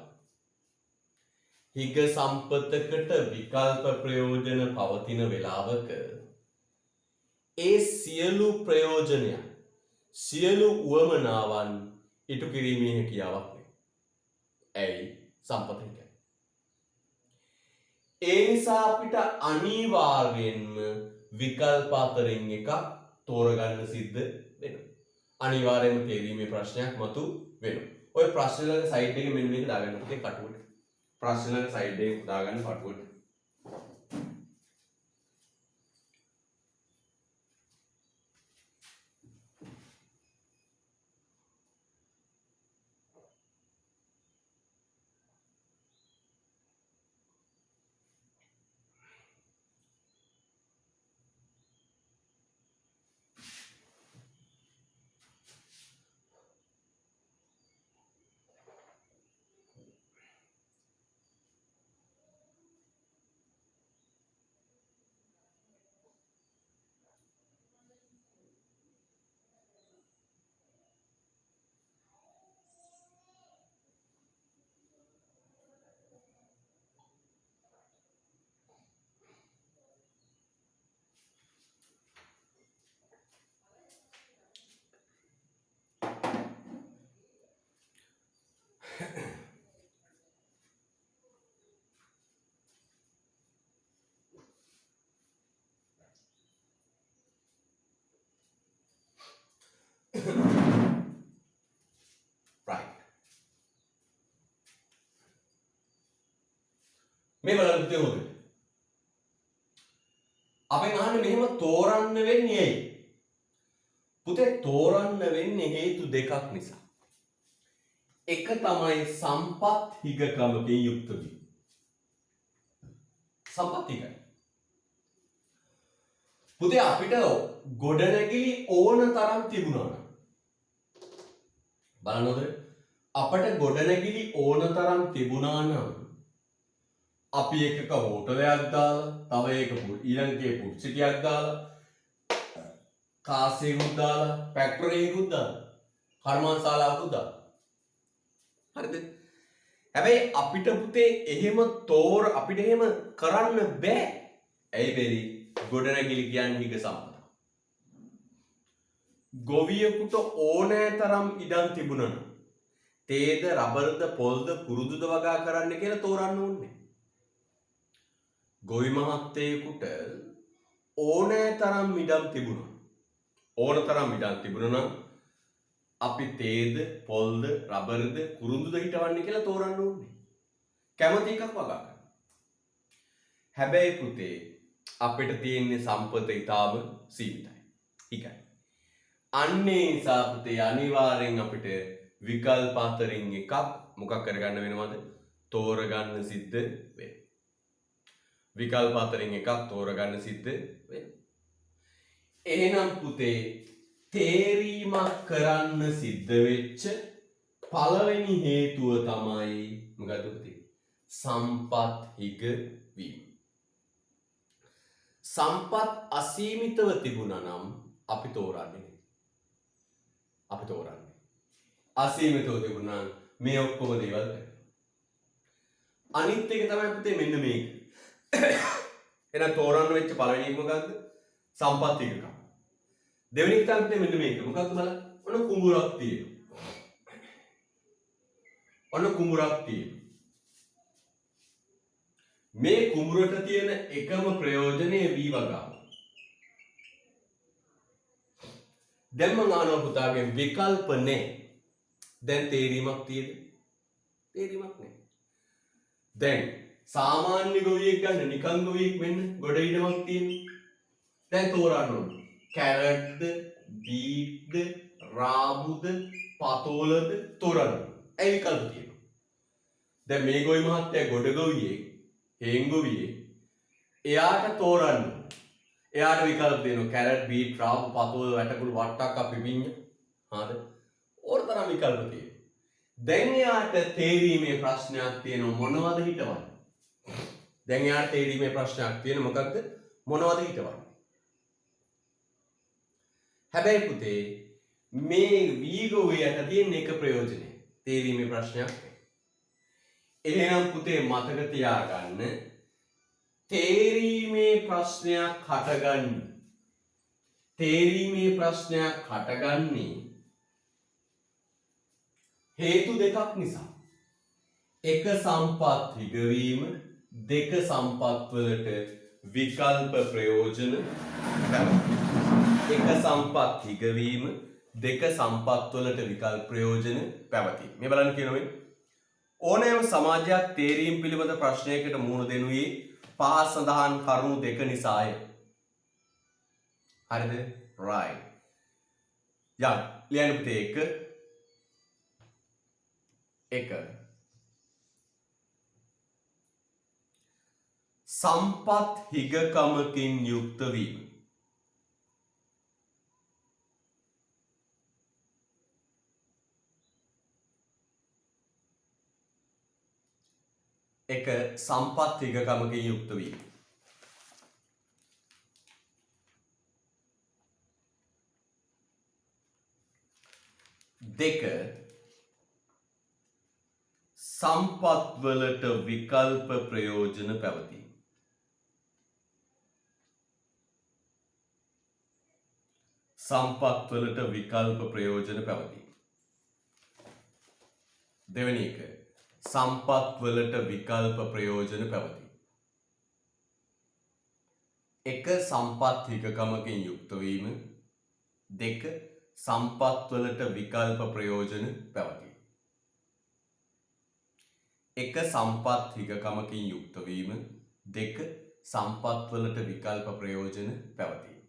හිග සම්පතකට විකල්ප ප්‍රයෝජන පවතින වෙලාවක ඒ සියලු ප්‍රයෝජනයන් සියලු උවමනාවන් ඉටු කිරීමේ හැකියාවක් නැහැ. ඇයි? සම්පත හිගයි. ඒ නිසා අපිට අනිවාර්යෙන්ම විකල්ප අතරින් එකක් තෝරගන්න සිද්ධ වෙනවා. අනිවාර්යෙන්ම තේරීමේ ප්‍රශ්නයක් මතු වෙනවා. ඔය ප්‍රශ්න වල සයිඩ් එකේ මෙන්න මේක දාගන්න පුතේ කටුවට. ප්‍රශ්න වල සයිඩ් එකේ දාගන්න කටුවට. right. මේ බලන්න පුතේ හොඳට. අපෙන් අහන්නේ මෙහෙම තෝරන්න වෙන්නේ ඇයි? පුතේ තෝරන්න වෙන්නේ හේතු දෙකක් නිසා. එක තමයි සම්පත් හිගකමකින් යුක්ත වීම. සම්පත් හිගයි. පුතේ අපිට ගොඩනැගිලි ඕන තරම් තිබුණා නම් බලන්න හොඳට අපට ගොඩනැගිලි ඕන තරම් තිබුණා නම් අපි එකක හෝටලයක් දාලා තව එකක ඊළඟේ පුඩ්සිටියක් දාලා කාසියකුත් දාලා ෆැක්ටරියකුත් දාලා කර්මාන්තශාලාවකුත් දාලා හරිද? හැබැයි අපිට පුතේ එහෙම අපිට එහෙම කරන්න බෑ. ඇයි බැරි? ගොඩනැගිලි කියන්නේ හිග සම්පත. ගොවියෙකුට ඕනෑ තරම් ඉඩම් තිබුණා නම් තේද රබර්ද පොල්ද කුරුදුද වගා කරන්න කියලා තෝරන්න ඕනේ. ගොවි මහත්තයෙකුට ඕනෑ තරම් ඉඩම් තිබුණා. ඕන තරම් ඉඩම් තිබුණා නම් අපි තේද පොල්ද රබර්ද කුරුදුද හිටවන්නේ කියලා තෝරන්න ඕනේ. කැමති එකක් වගා කරන්න. හැබැයි පුතේ අපිට තියෙන්නේ සම්පත ඊටාම සීමිතයි. හිගයි. අන්නේ නිසා පුතේ අනිවාර්යෙන් අපිට විකල්ප අතරින් එකක් මොකක් කරගන්න වෙනවද? තෝරගන්න සිද්ධ වෙනවා. විකල්ප අතරින් එකක් තෝරගන්න සිද්ධ වෙනවා. එහෙනම් පුතේ තේරීමක් කරන්න සිද්ධ වෙච්ච පළවෙනි හේතුව තමයි මොකද පුතේ? සම්පත් හිග වීම. සම්පත් අසීමිතව තිබුණා නම් අපි තෝරන්නේ. අපි තෝරන්නේ. අසීමිතව තිබුණා නම් මේ ඔක්කොම දේවල් කරනවා. අනිත් එක තමයි පුතේ මෙන්න මේක. එහෙනම් තෝරන්න වෙච්ච පළවෙනි එක මොකද්ද? සම්පත් හිගකම. දෙවෙනි එක තමයි මෙන්න මේක. මොකක්ද බලන්න. ඔන්න කුඹුරක් තියෙනවා. ඔන්න කුඹුරක් තියෙනවා. මේ කුඹුරට තියෙන එකම ප්‍රයෝජනය වී වගාව. දැන් මම අහනවා පුතාගෙන් විකල්ප නැහැ. දැන් තේරීමක් තියෙද? තේරීමක් නැහැ. දැන් සාමාන්‍ය ගොවියෙක් ගන්න නිකන් ගොවියෙක් වෙන්න ගොඩ ඉඩමක් තියෙනවා. දැන් තෝරන්න ඕනේ. කැරට්ද, බීට්ද, රාමුද, පතෝලද තෝරන්න. ඒ විකල්ප තියෙනවා. දැන් මේ ගොවි මහත්තයා ගොඩ ගොවියෙක්, හේන් ගොවියෙක්. එයාට තෝරන්න. එයාට විකල්ප දෙනවා. කැරට්, බීට්, රාමු, පතෝල, වැටකුළු, වට්ටක්ක, පිපිඤ්ඤ. හරිද? ඕනතරම් විකල්ප තියෙනවා. දැන් එයාට තේරීමේ ප්‍රශ්නයක් තියෙනවා මොනවද හිටවන්නේ? දැන් එයාට තේරීමේ ප්‍රශ්නයක් තියෙන මොකක්ද? මොනවද හිටවන්නේ? හැබැයි පුතේ මේ වීගොවයට තියෙන එක ප්‍රයෝජනය තේරීමේ ප්‍රශ්නයක් නෑ. එහෙනම් පුතේ මතක තියාගන්න තේරීමේ ප්‍රශ්නයක් හටගන්නේ හේතු දෙකක් නිසා. එක සම්පත් හිගවීම, දෙක සම්පත් වලට විකල්ප ප්‍රයෝජන පැවතීම. එක සම්පත් හිගවීම, දෙක සම්පත් වලට විකල්ප ප්‍රයෝජන පැවතීම. මේ බලන්න කියනවා ඕනෑම සමාජයක් තේරීම් පිළිබඳ ප්‍රශ්නයකට මුහුණ දෙනුයේ පහ සඳහන් කරුණු දෙක නිසාය. හරිද? right. යන්න ලියන්න පුතේ එක සම්පත් හිගකමකින් යුක්ත වීම. එක සම්පත් හිගකමකින් යුක්ත වීම. දෙක සම්පත් වලට විකල්ප ප්‍රයෝජන පැවතීම. සම්පත් වලට විකල්ප ප්‍රයෝජන පැවතීම. දෙවෙනි එක සම්පත් වලට විකල්ප ප්‍රයෝජන පැවතීම. එක සම්පත් හිගකමකින් යුක්ත වීම, දෙක සම්පත් වලට විකල්ප ප්‍රයෝජන පැවතීම. එක සම්පත් හිගකමකින් යුක්ත වීම, දෙක සම්පත් වලට විකල්ප ප්‍රයෝජන පැවතීම.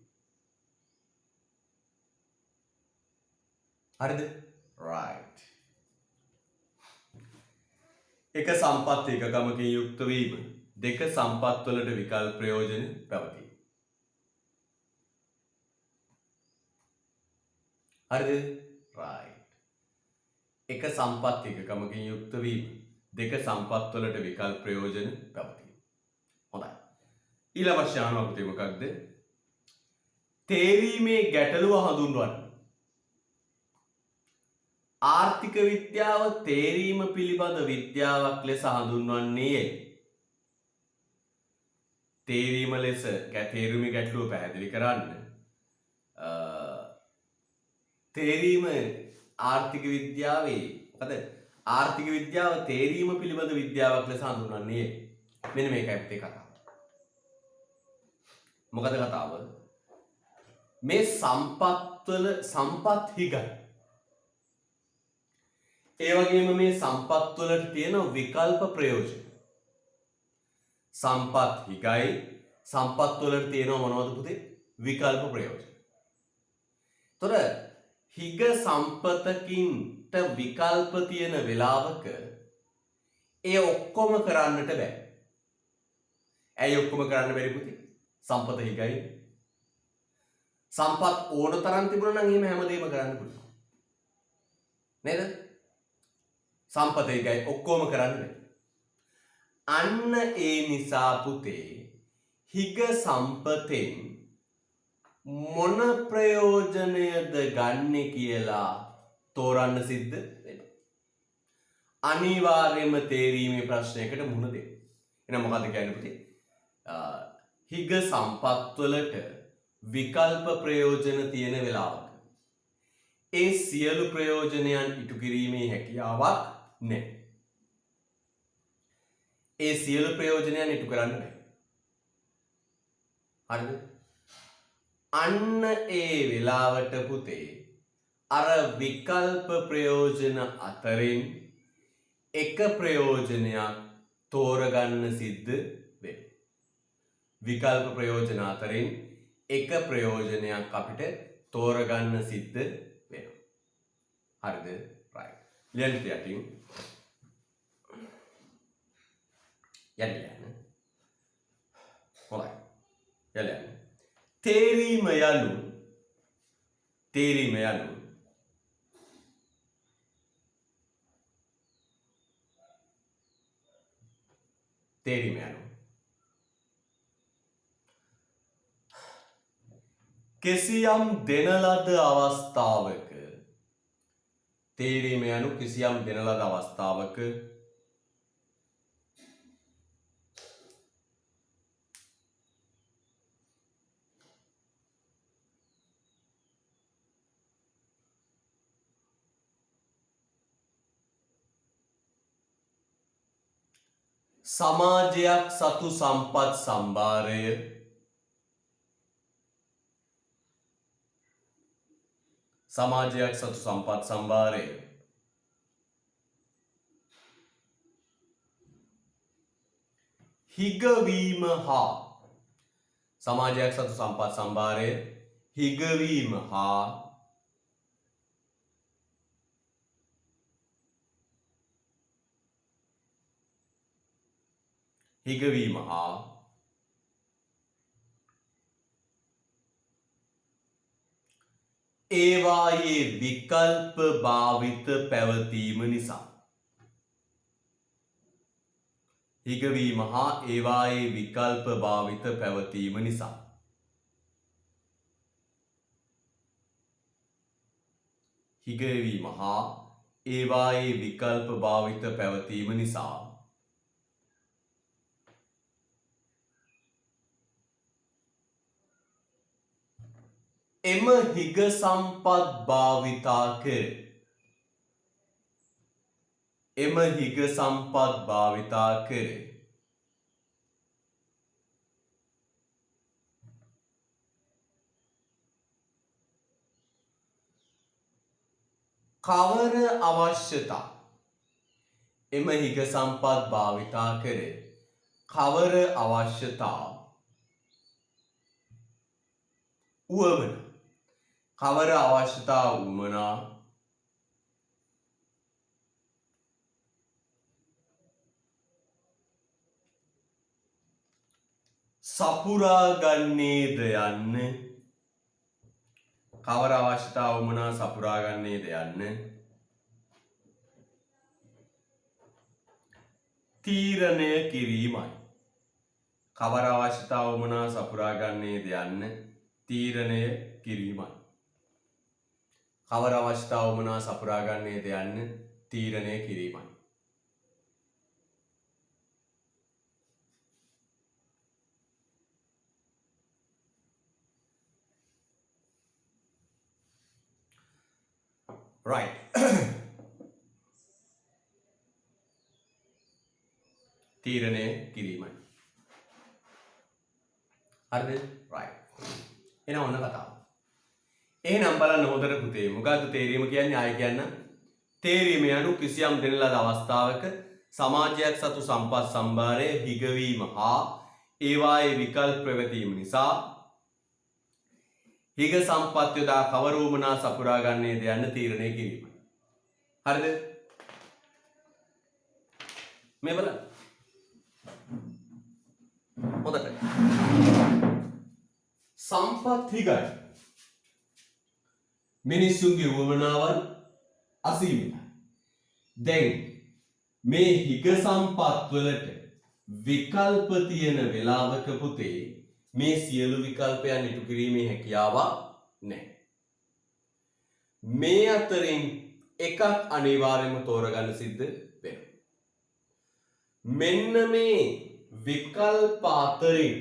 හරිද? right. එක සම්පත් හිගකමකින් යුක්ත වීම, දෙක සම්පත් වලට විකල්ප ප්‍රයෝජන පැවතීම. හරිද? right. එක සම්පත් හිගකමකින් යුක්ත වීම, දෙක සම්පත් වලට විකල්ප ප්‍රයෝජන පැවතීම. හොඳයි. ඊළඟ ප්‍රශ්න අපිට මොකක්ද? තේරීමේ ගැටලුව හඳුන්වන්න. ආර්ථික විද්‍යාව තේරීම පිළිබඳ විද්‍යාවක් ලෙස හඳුන්වන්නේ තේරීම ලෙස තේරීමේ ගැටලුව පැහැදිලි කරන්න. තේරීම ආර්ථික විද්‍යාවේ මොකද ආර්ථික විද්‍යාව තේරීම පිළිබඳ විද්‍යාවක් ලෙස හඳුන්වන්නේ මෙන්න මේකයි පුතේ කතාව. මොකද කතාව? මේ සම්පත්වල සම්පත් හිගයි. ඒ වගේම මේ සම්පත් වලට තියෙන විකල්ප ප්‍රයෝජන. සම්පත් හිගයි, සම්පත් වලට තියෙන මොනවද පුතේ? විකල්ප ප්‍රයෝජන. තොර හිග සම්පතකින්ට විකල්ප තියෙන වෙලාවක ඒ ඔක්කොම කරන්නට බෑ. ඇයි ඔක්කොම කරන්න බැරි පුතේ? සම්පත හිගයි. සම්පත් ඕන තරම් තිබුණා නම් එහෙම හැමදේම කරන්න පුළුවන්. නේද? සම්පත හිගයි ඔක්කොම කරන්න බෑ. අන්න ඒ නිසා පුතේ හිග සම්පතෙන් මොන ප්‍රයෝජනයද ගන්නෙ කියලා තෝරන්න සිද්ධ වෙනවා. අනිවාර්යයෙන්ම තේරීමේ ප්‍රශ්නයකට මුහුණ දෙන්න. එහෙනම් මොකද්ද කියන්නේ පුතේ? හිග සම්පත් වලට විකල්ප ප්‍රයෝජන තියෙන වෙලාවක ඒ සියලු ප්‍රයෝජනයන් ඉටු කිරීමේ හැකියාවක් නැහැ. ඒ සියලු ප්‍රයෝජනයන් ඉටු කරන්න බෑ. හරිද? අන්න ඒ වෙලාවට පුතේ අර විකල්ප ප්‍රයෝජන අතරින් එක ප්‍රයෝජනයක් තෝරගන්න සිද්ධ වෙනවා. විකල්ප ප්‍රයෝජන අතරින් එක ප්‍රයෝජනයක් අපිට තෝරගන්න සිද්ධ වෙනවා. හරිද? right. ලියන්න යටින්. යන්න. හොඳයි. යන්න. තේරීම යනු තේරීම යනු කිසියම් දෙන ලද අවස්ථාවක තේරීම යනු කිසියම් දෙන ලද අවස්ථාවක සමාජයක් සතු සම්පත් සම්භාරය සමාජයක් සතු සම්පත් සම්භාරය හිගවීම හා සමාජයක් සතු සම්පත් සම්භාරය හිගවීම හා හිගවීම හා ඒවායේ විකල්ප භාවිත පැවතීම නිසා හිගවීම හා ඒවායේ විකල්ප භාවිත පැවතීම නිසා හිගවීම හා ඒවායේ විකල්ප භාවිත පැවතීම නිසා එම හිග සම්පත් භාවිතා කර එම හිග සම්පත් භාවිතා කර කවර අවශ්‍යතා එම හිග සම්පත් භාවිතා කර කවර අවශ්‍යතා උවමන කවර අවශ්‍යතා උවමනා සපුරා ගන්නේද යන්න කවර අවශ්‍යතා උවමනා සපුරා ගන්නේද යන්න තීරණය කිරීමයි කවර අවශ්‍යතා උවමනා සපුරා ගන්නේද යන්න තීරණය කිරීමයි කවර අවශ්‍යතා උවමනා සපුරා ගන්නේද යන්න තීරණය කිරීමයි right තීරණය කිරීමයි හරිද right එහෙනම් ඔන්න කතාව එහෙනම් බලන්න හොඳට පුතේ මොකද්ද තේරීම කියන්නේ ආයෙ කියන්න තේරීම යනු කිසියම් දෙන ලද අවස්ථාවක සමාජයක් සතු සම්පත් සම්භාරය හිගවීම හා ඒවායේ විකල්ප ප්‍රවැතීම නිසා හිග සම්පත් යොදා කවර වුමනා සපුරා ගන්නේද යන්න තීරණය කිරීමයි හරිද මේ බලන්න හොඳට සම්පත් හිගයි මිනිස්සුන්ගේ වුවමනාවන් අසීමිතයි දැන් මේ හිග සම්පත් වලට විකල්ප තියෙන වෙලාවක පුතේ මේ සියලු විකල්පයන් ඉටු කිරීමේ හැකියාව නැහැ මේ අතරින් එකක් අනිවාර්යයෙන්ම තෝරගන්න සිද්ධ වෙනවා මෙන්න මේ විකල්ප අතරින්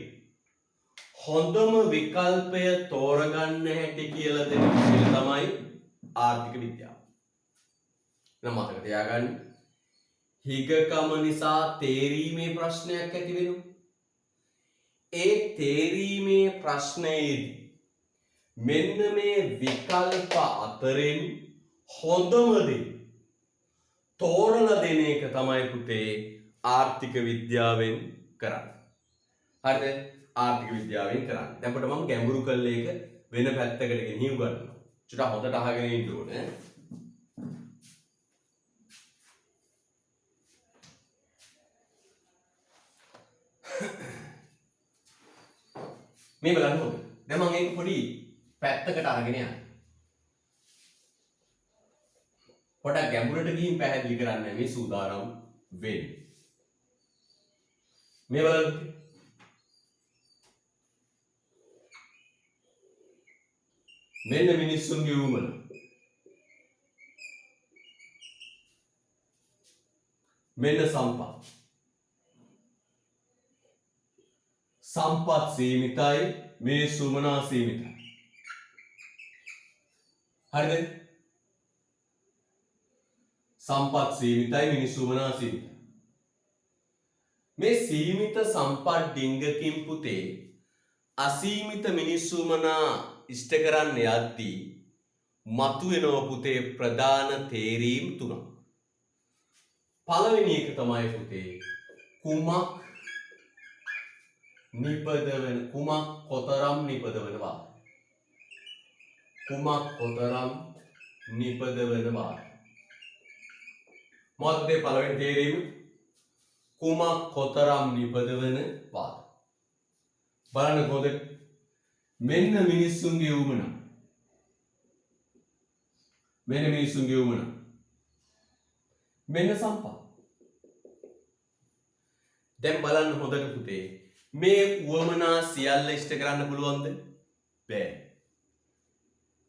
හොඳම විකල්පය තෝරගන්න හැටි කියලා දෙන විදිහ තමයි ආර්ථික විද්‍යාව. නම් මතක තියාගන්න. හිගකම නිසා තේරීමේ ප්‍රශ්නයක් ඇති වෙනවා. ඒ තේරීමේ ප්‍රශ්නයේදී මෙන්න මේ විකල්ප අතරින් හොඳම දේ තෝරලා දෙන එක තමයි පුතේ ආර්ථික විද්‍යාවෙන් කරන්නේ. හරිද? ආර්ථික විද්‍යාවෙන් කරන්නේ. දැන් අපිට මම ගැඹුරු කළ එක වෙන පැත්තකට ගෙනියු ගන්නවා. චුට්ටක් හොඳට අහගෙන ඉන්න ඕනේ. මේ බලන්න ඕනේ. දැන් මම ඒක පොඩි පැත්තකට අරගෙන යනවා. පොඩක් ගැඹුරට ගිහින් පැහැදිලි කරන්න මේ සූදානම් වෙන්නේ. මේ බලන්න. මෙන්න මිනිස්සුන්ගේ උමන. මෙන්න සම්පත්. සම්පත් සීමිතයි, මේ සුමනා සීමිතයි. හරිද? සම්පත් සීමිතයි, මිනිස්සු වනා සීමිතයි. මේ සීමිත සම්පත් ඩිංගකින් පුතේ අසීමිත මිනිස්සු වනා ඉෂ්ට කරන්න යද්දී මතුවෙනවා පුතේ ප්‍රධාන තේරීම් තුනක්. පළවෙනි එක තමයි පුතේ කුමක් නිපදවන, කුමක් කොතරම් නිපදවනවා. කුමක් කොතරම් නිපදවනවා. මොකක්ද පළවෙනි තේරීම? කුමක් කොතරම් නිපදවනවා. බලන්න කොහොමද? මෙන්න මිනිස්සුන්ගේ උමන. මෙන්න මිනිස්සුන්ගේ උමන. මෙන්න සම්පත්. දැන් බලන්න හොඳට පුතේ මේ උවමනා සියල්ල ඉෂ්ට කරන්න පුළුවන්ද? බෑ.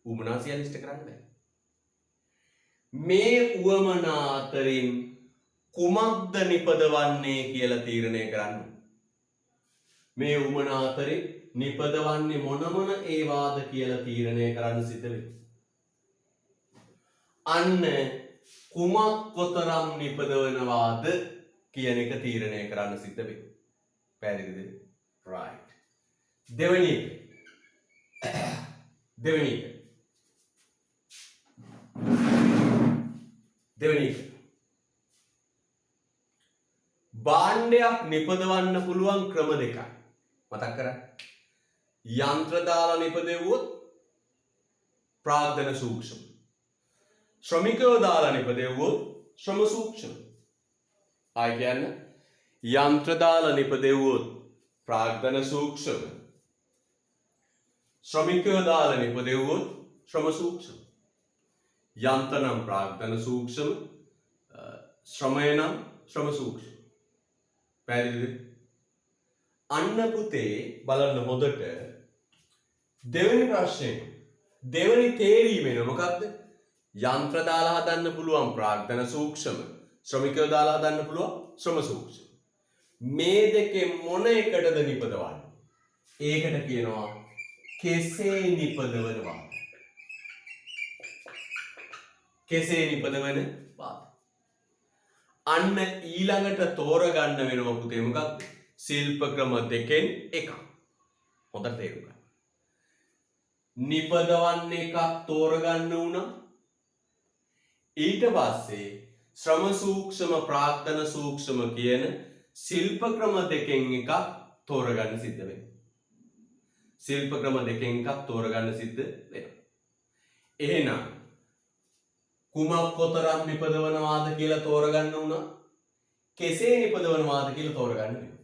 උවමනා සියල්ල ඉෂ්ට කරන්න බෑ. මේ උවමනා අතරින් කුමක්ද නිපදවන්නේ කියලා තීරණය කරන්න. මේ උවමනා අතරින් නිපදවන්නේ මොන ඒවාද කියලා තීරණය කරන්න සිද්ධ වෙයි. අන්න කුමක් කොතරම් නිපදවනවාද කියන එක තීරණය කරන්න සිද්ධ වෙයි. පැහැදිලිද? right. දෙවෙනි එක භාණ්ඩයක් නිපදවන්න පුළුවන් ක්‍රම දෙකයි. මතක් කරගන්න. යන්ත්‍ර දාලා නිපදෙව්වොත් ප්‍රාග්ධන සූක්ෂම. ශ්‍රමිකයෝ දාලා නිපදෙව්වොත් ශ්‍රම සූක්ෂම. ආයි කියන්නේ යන්ත්‍ර දාලා නිපදෙව්වොත් ප්‍රාග්ධන සූක්ෂම. ශ්‍රමිකයෝ දාලා නිපදෙව්වොත් ශ්‍රම සූක්ෂම. යන්ත්‍ර නම් ප්‍රාග්ධන සූක්ෂම, ශ්‍රමය නම් ශ්‍රම සූක්ෂම. පැහැදිලිද? අන්න පුතේ බලන්න හොඳට දෙවෙනි ප්‍රශ්නේ දෙවෙනි තේරීම එන මොකක්ද? යන්ත්‍ර දාලා හදන්න පුළුවන් ප්‍රාග්ධන සූක්ෂම, ශ්‍රමිකයෝ දාලා හදන්න පුළුවන් ශ්‍රම සූක්ෂම. මේ දෙකෙන් මොන එකටද නිපදවන්නේ? ඒකට කියනවා කෙසේ නිපදවනවා. කෙසේ නිපදවනවා. අන්න ඊළඟට තෝරගන්න වෙනවා පුතේ මොකක්ද? ශිල්ප ක්‍රම දෙකෙන් එකක්. හොඳට තේරුම් ගන්න. නිපදවන්න එකක් තෝරගන්න උනා. ඊට පස්සේ ශ්‍රම සූක්ෂම, ප්‍රාග්ධන සූක්ෂම කියන ශිල්ප ක්‍රම දෙකෙන් එකක් තෝරගන්න සිද්ධ වෙනවා. ශිල්ප ක්‍රම දෙකෙන් එකක් තෝරගන්න සිද්ධ වෙනවා. එහෙනම් කුමක් කොතරම් නිපදවනවාද කියලා තෝරගන්න උනා. කෙසේ නිපදවනවාද කියලා තෝරගන්න වෙනවා.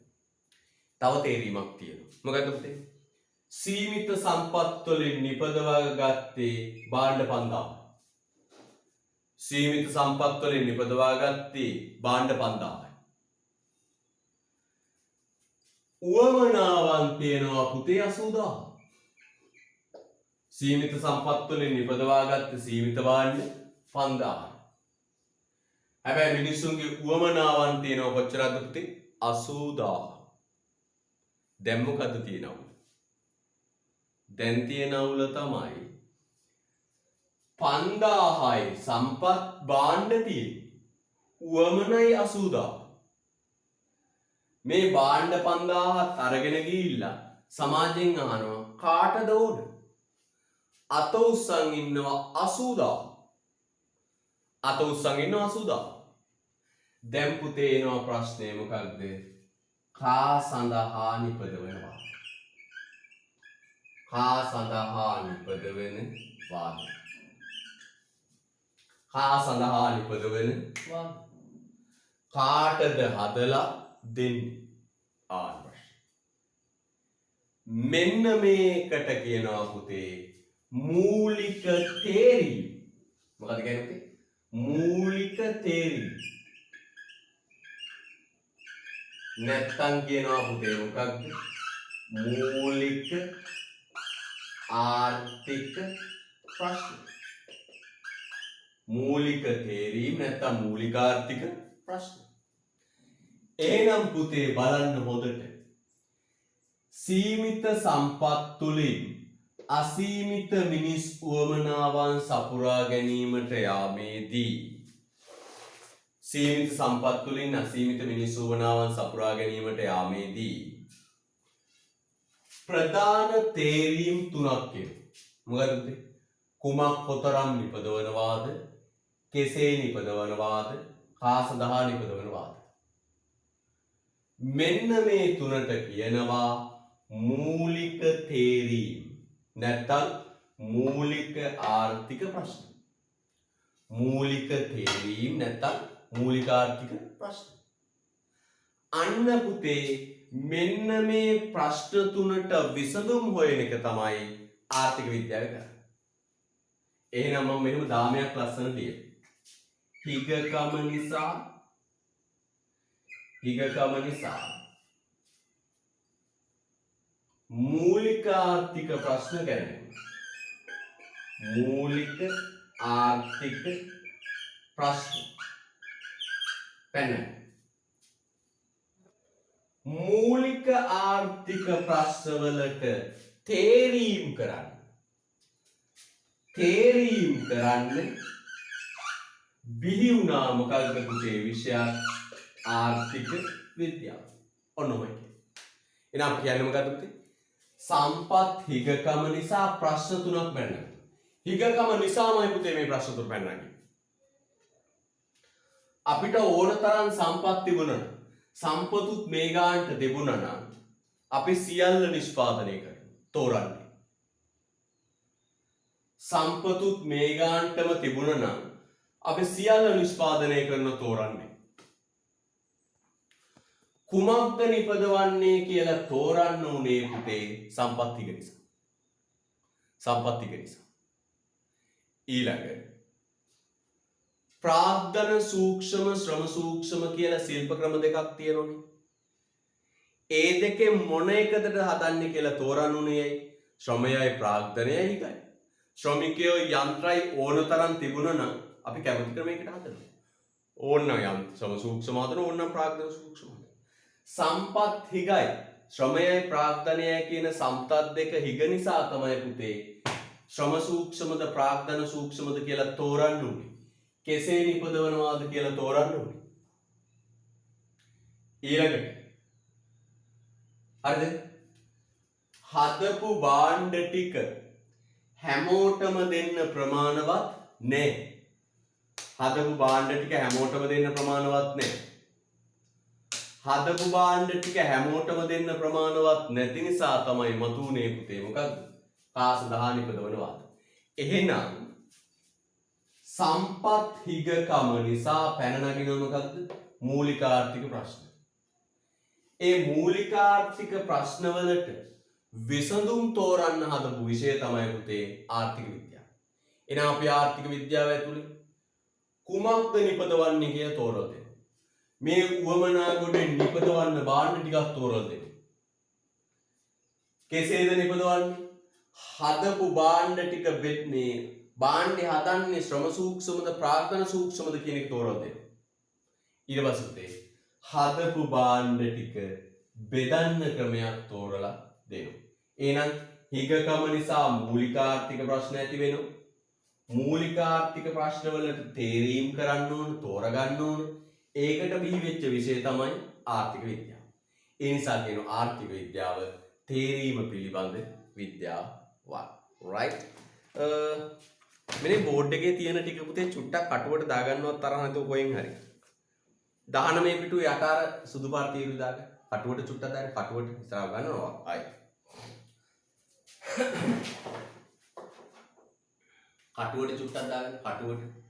තව තේරීමක් තියෙනවා. මොකක්ද පුතේ? සීමිත සම්පත් වලින් නිපදවා ගත්තේ භාණ්ඩ 5000. සීමිත සම්පත් වලින් නිපදවා ගත්තේ භාණ්ඩ 5000යි. උවමනාවන් තියෙනවා පුතේ 80000. සීමිත සම්පත් වලින් නිපදවා ගත්තේ සීමිත භාණ්ඩ 5000යි. හැබැයි මිනිස්සුන්ගේ උවමනාවන් තියෙනවා කොච්චරද පුතේ? 80000. දැන් මොකද්ද තියෙනවද? දැන් තියෙන අවුල තමයි 5000යි සම්පත් භාණ්ඩ තියෙන්නේ. උවමනයි 80000. මේ භාණ්ඩ 5000ත් අරගෙන ගිහිල්ලා සමාජයෙන් අහනවා කාටද ඕන? අත උස්සන් ඉන්නවා 80000. අත උස්සන් ඉන්නවා 80000. දැන් පුතේ එනවා ප්‍රශ්නේ මොකක්ද? කා සඳහා නිපදවනවා. කා සඳහා නිපදවනවා. කා සඳහා නිපදවනවා. කාටද හදලා දෙන්නේ? ආවශ්‍ය. මෙන්න මේකට කියනවා පුතේ මූලික තේරීම. මොකද කියන්නේ? මූලික තේරීම. නැත්තම් කියනවා පුතේ මොකක්ද? මූලික ආර්ථික ප්‍රශ්න. මූලික තේරීම් නැත්නම් මූලිකාර්ථික ප්‍රශ්න. එහෙනම් පුතේ බලන්න හොඳට. සීමිත සම්පත් තුලින් අසීමිත මිනිස් උවමනාවන් සපුරා ගැනීමට යාමේදී සීමිත සම්පත් තුලින් අසීමිත මිනිස් උවමනාවන් සපුරා ගැනීමට යාමේදී ප්‍රධාන තේරීම් තුනක් තියෙනවා. මොකද කුමක් කොතරම් නිපදවනවාද, කෙසේ නිපදවනවාද, කා සඳහා නිපදවනවාද. මෙන්න මේ තුනට කියනවා මූලික තේරීම් නැත්නම් මූලික ආර්ථික ප්‍රශ්න. මූලික තේරීම් නැත්නම් මූලික ආර්ථික ප්‍රශ්න. අන්න පුතේ මෙන්න මේ ප්‍රශ්න තුනට විසඳුම් හොයන එක තමයි ආර්ථික විද්‍යාව කරන්නේ. එහෙනම් මම මෙහෙම දාමයක් ලස්සන ලියමු. හිගකම නිසා මූලික ආර්ථික ප්‍රශ්න ගැනීම. මූලික ආර්ථික ප්‍රශ්න. පැන. මූලික ආර්ථික ප්‍රශ්නවලට තේරීම් කරන්න. තේරීම් කරන්න බිහි වුණා මොකක්ද පුතේ විෂය ආර්ථික විද්‍යාව. ඔන්න ඔය කියන්නේ. එහෙනම් කියන්නේ මොකද්ද පුතේ? සම්පත් හිගකම නිසා ප්‍රශ්න තුනක් බැලුවා. හිගකම නිසාමයි පුතේ මේ ප්‍රශ්න තුන බැලුවා. අපිට ඕන තරම් සම්පත් තිබුණා. සම්පතුත් මේ ගානට තිබුණා නම් අපි සියල්ල නිෂ්පාදනය කරනවා. තෝරන්නේ. සම්පතුත් මේ ගානටම තිබුණා නම් අපි සියල්ල නිෂ්පාදනය කරන තෝරන්නේ. කුමක්ද නිපදවන්නේ කියලා තෝරන්න උනේ පුතේ සම්පත් ටික නිසා. සම්පත් ටික නිසා. ඊළඟට ප්‍රාග්ධන සූක්ෂම ශ්‍රම සූක්ෂම කියලා ශිල්ප ක්‍රම දෙකක් තියෙනෝනේ. ඒ දෙකෙන් මොන එකටද හදන්නේ කියලා තෝරන්න උනේ ශ්‍රමයයි ප්‍රාග්ධනයයි හිතයි. ශ්‍රමිකයෝ යන්ත්‍රයි ඕන තරම් තිබුණා නම් අපි කැමති ක්‍රමයකට හදනවා. ඕනනම් ශ්‍රම සූක්ෂම හදනවා ඕනනම් ප්‍රාග්ධන සූක්ෂම හදනවා. සම්පත් හිගයි ශ්‍රමයයි ප්‍රාග්ධනයයි කියන සම්පත් දෙක හිග නිසා තමයි පුතේ ශ්‍රම සූක්ෂමද ප්‍රාග්ධන සූක්ෂමද කියලා තෝරන්න උනේ. කෙසේ නිපදවනවාද කියලා තෝරන්න ඕනේ. ඊළඟට හරිද? හදපු භාණ්ඩ ටික හැමෝටම දෙන්න ප්‍රමාණවත් නැහැ. හදපු භාණ්ඩ ටික හැමෝටම දෙන්න ප්‍රමාණවත් නැහැ. හදපු භාණ්ඩ ටික හැමෝටම දෙන්න ප්‍රමාණවත් නැති නිසා තමයි මතුනේ පුතේ මොකද්ද? කාස දහා නිපදවනවාද. එහෙනම් සම්පත් හිගකම නිසා පැන නගිනව මොකද්ද? මූලික ආර්ථික ප්‍රශ්න. ඒ මූලික ආර්ථික ප්‍රශ්නවලට විසඳුම් තෝරන්න හදපු විෂය තමයි පුතේ ආර්ථික විද්‍යාව. එහෙනම් අපි ආර්ථික විද්‍යාව ඇතුලේ කුමක්ද නිපදවන්නේ කියලා තෝරලා දෙන්න. මේ උවමනා ගොඩේ නිපදවන්න භාණ්ඩ ටිකක් තෝරලා දෙන්න. කෙසේද නිපදවන්නේ? හදපු භාණ්ඩ ටික වෙන්නේ භාණ්ඩේ හදන්නේ ශ්‍රම සූක්ෂමද ප්‍රාග්ධන සූක්ෂමද කියන එක තෝරලා දෙන්න. ඊට පස්සේ හදපු භාණ්ඩ ටික බෙදන්න ක්‍රමයක් තෝරලා දෙනවා. එහෙනම් හිගකම නිසා මූලික ආර්ථික ප්‍රශ්න ඇති වෙනවා. මූලික ආර්ථික ප්‍රශ්න වලට තේරීම් කරන්න ඕන, තෝරගන්න ඕන. ඒකට බිහි වෙච්ච විෂය තමයි ආර්ථික විද්‍යාව. ඒ නිසා කියනවා ආර්ථික විද්‍යාව තේරීම පිළිබඳ විද්‍යාවක්. right? මෙන්න බෝඩ් එකේ තියෙන ටික පුතේ චුට්ටක් කටුවට දාගන්නවත් තරහ නැතුව කොහෙන් හරි 19 පිටුවේ යට අර සුදු පාට තීරු දාගන්න කටුවට චුට්ටක් දාන්න කටුවට ඉස්සරහ ගන්නවා ආයි කටුවට චුට්ටක් දාගන්න කටුවට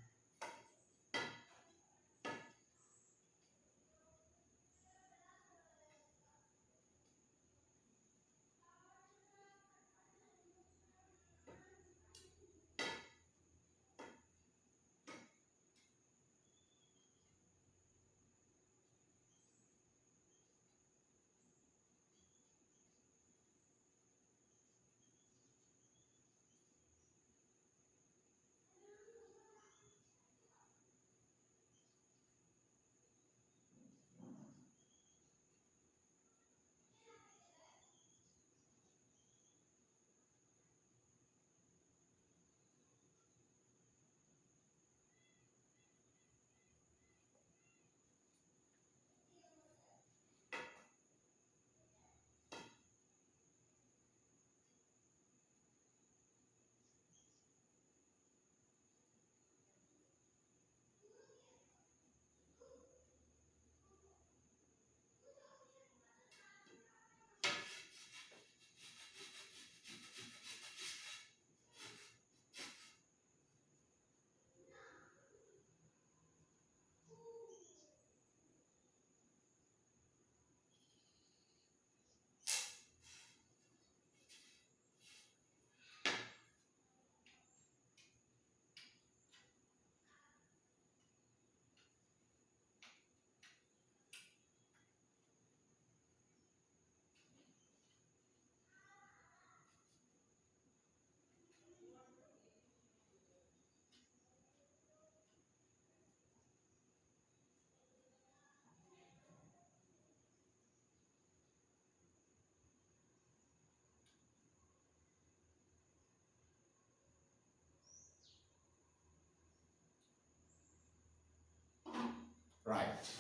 right.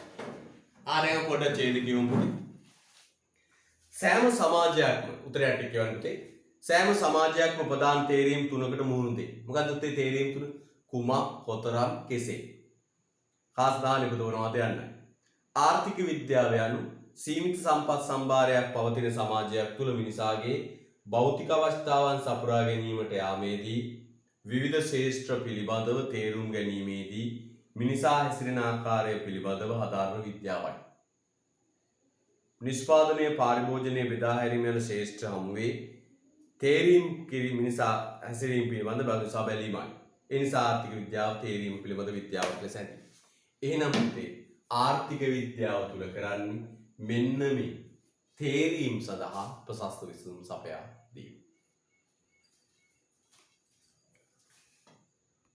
ආරයන් පොඩ්ඩක් ඡේද කියමු පුතේ. සෑම සමාජයක්ම උත්තරයට කියවන්න පුතේ. සෑම සමාජයක්ම ප්‍රධාන තේරීම් තුනකට මුහුණ දෙයි. මොකක්ද උත්තේ තේරීම් තුන? කුමක්, කොතරම්, කෙසේ. ખાસ දාන ඉපදවනවාද යන්නයි. ආර්ථික විද්‍යාව යනු සීමිත සම්පත් සම්භාරයක් පවතින සමාජයක් තුළ මිනිසාගේ භෞතික අවස්ථාවන් සපුරා ගැනීමට යාමේදී විවිධ ශේෂ්ත්‍ර පිළිබඳව තේරුම් ගැනීමේදී මිනිසා හැසිරෙන ආකාරය පිළිබඳව හදාරන විද්‍යාවයි. නිෂ්පාදනය, පාරිභෝජනය, බෙදා හැරීම යන ශේෂ්ත්‍ර හමුවේ තේරීම් කිරීම මිනිසා හැසිරීම පිළිබඳ බැලුසා බැලීමයි. ඒ නිසා ආර්ථික විද්‍යාව තේරීම පිළිබඳ විද්‍යාවක් ලෙස ඇති. එහෙනම් පුතේ ආර්ථික විද්‍යාව තුල කරන්නේ මෙන්න මේ තේරීම් සඳහා ප්‍රශස්ත විසඳුම් සපයා දීම.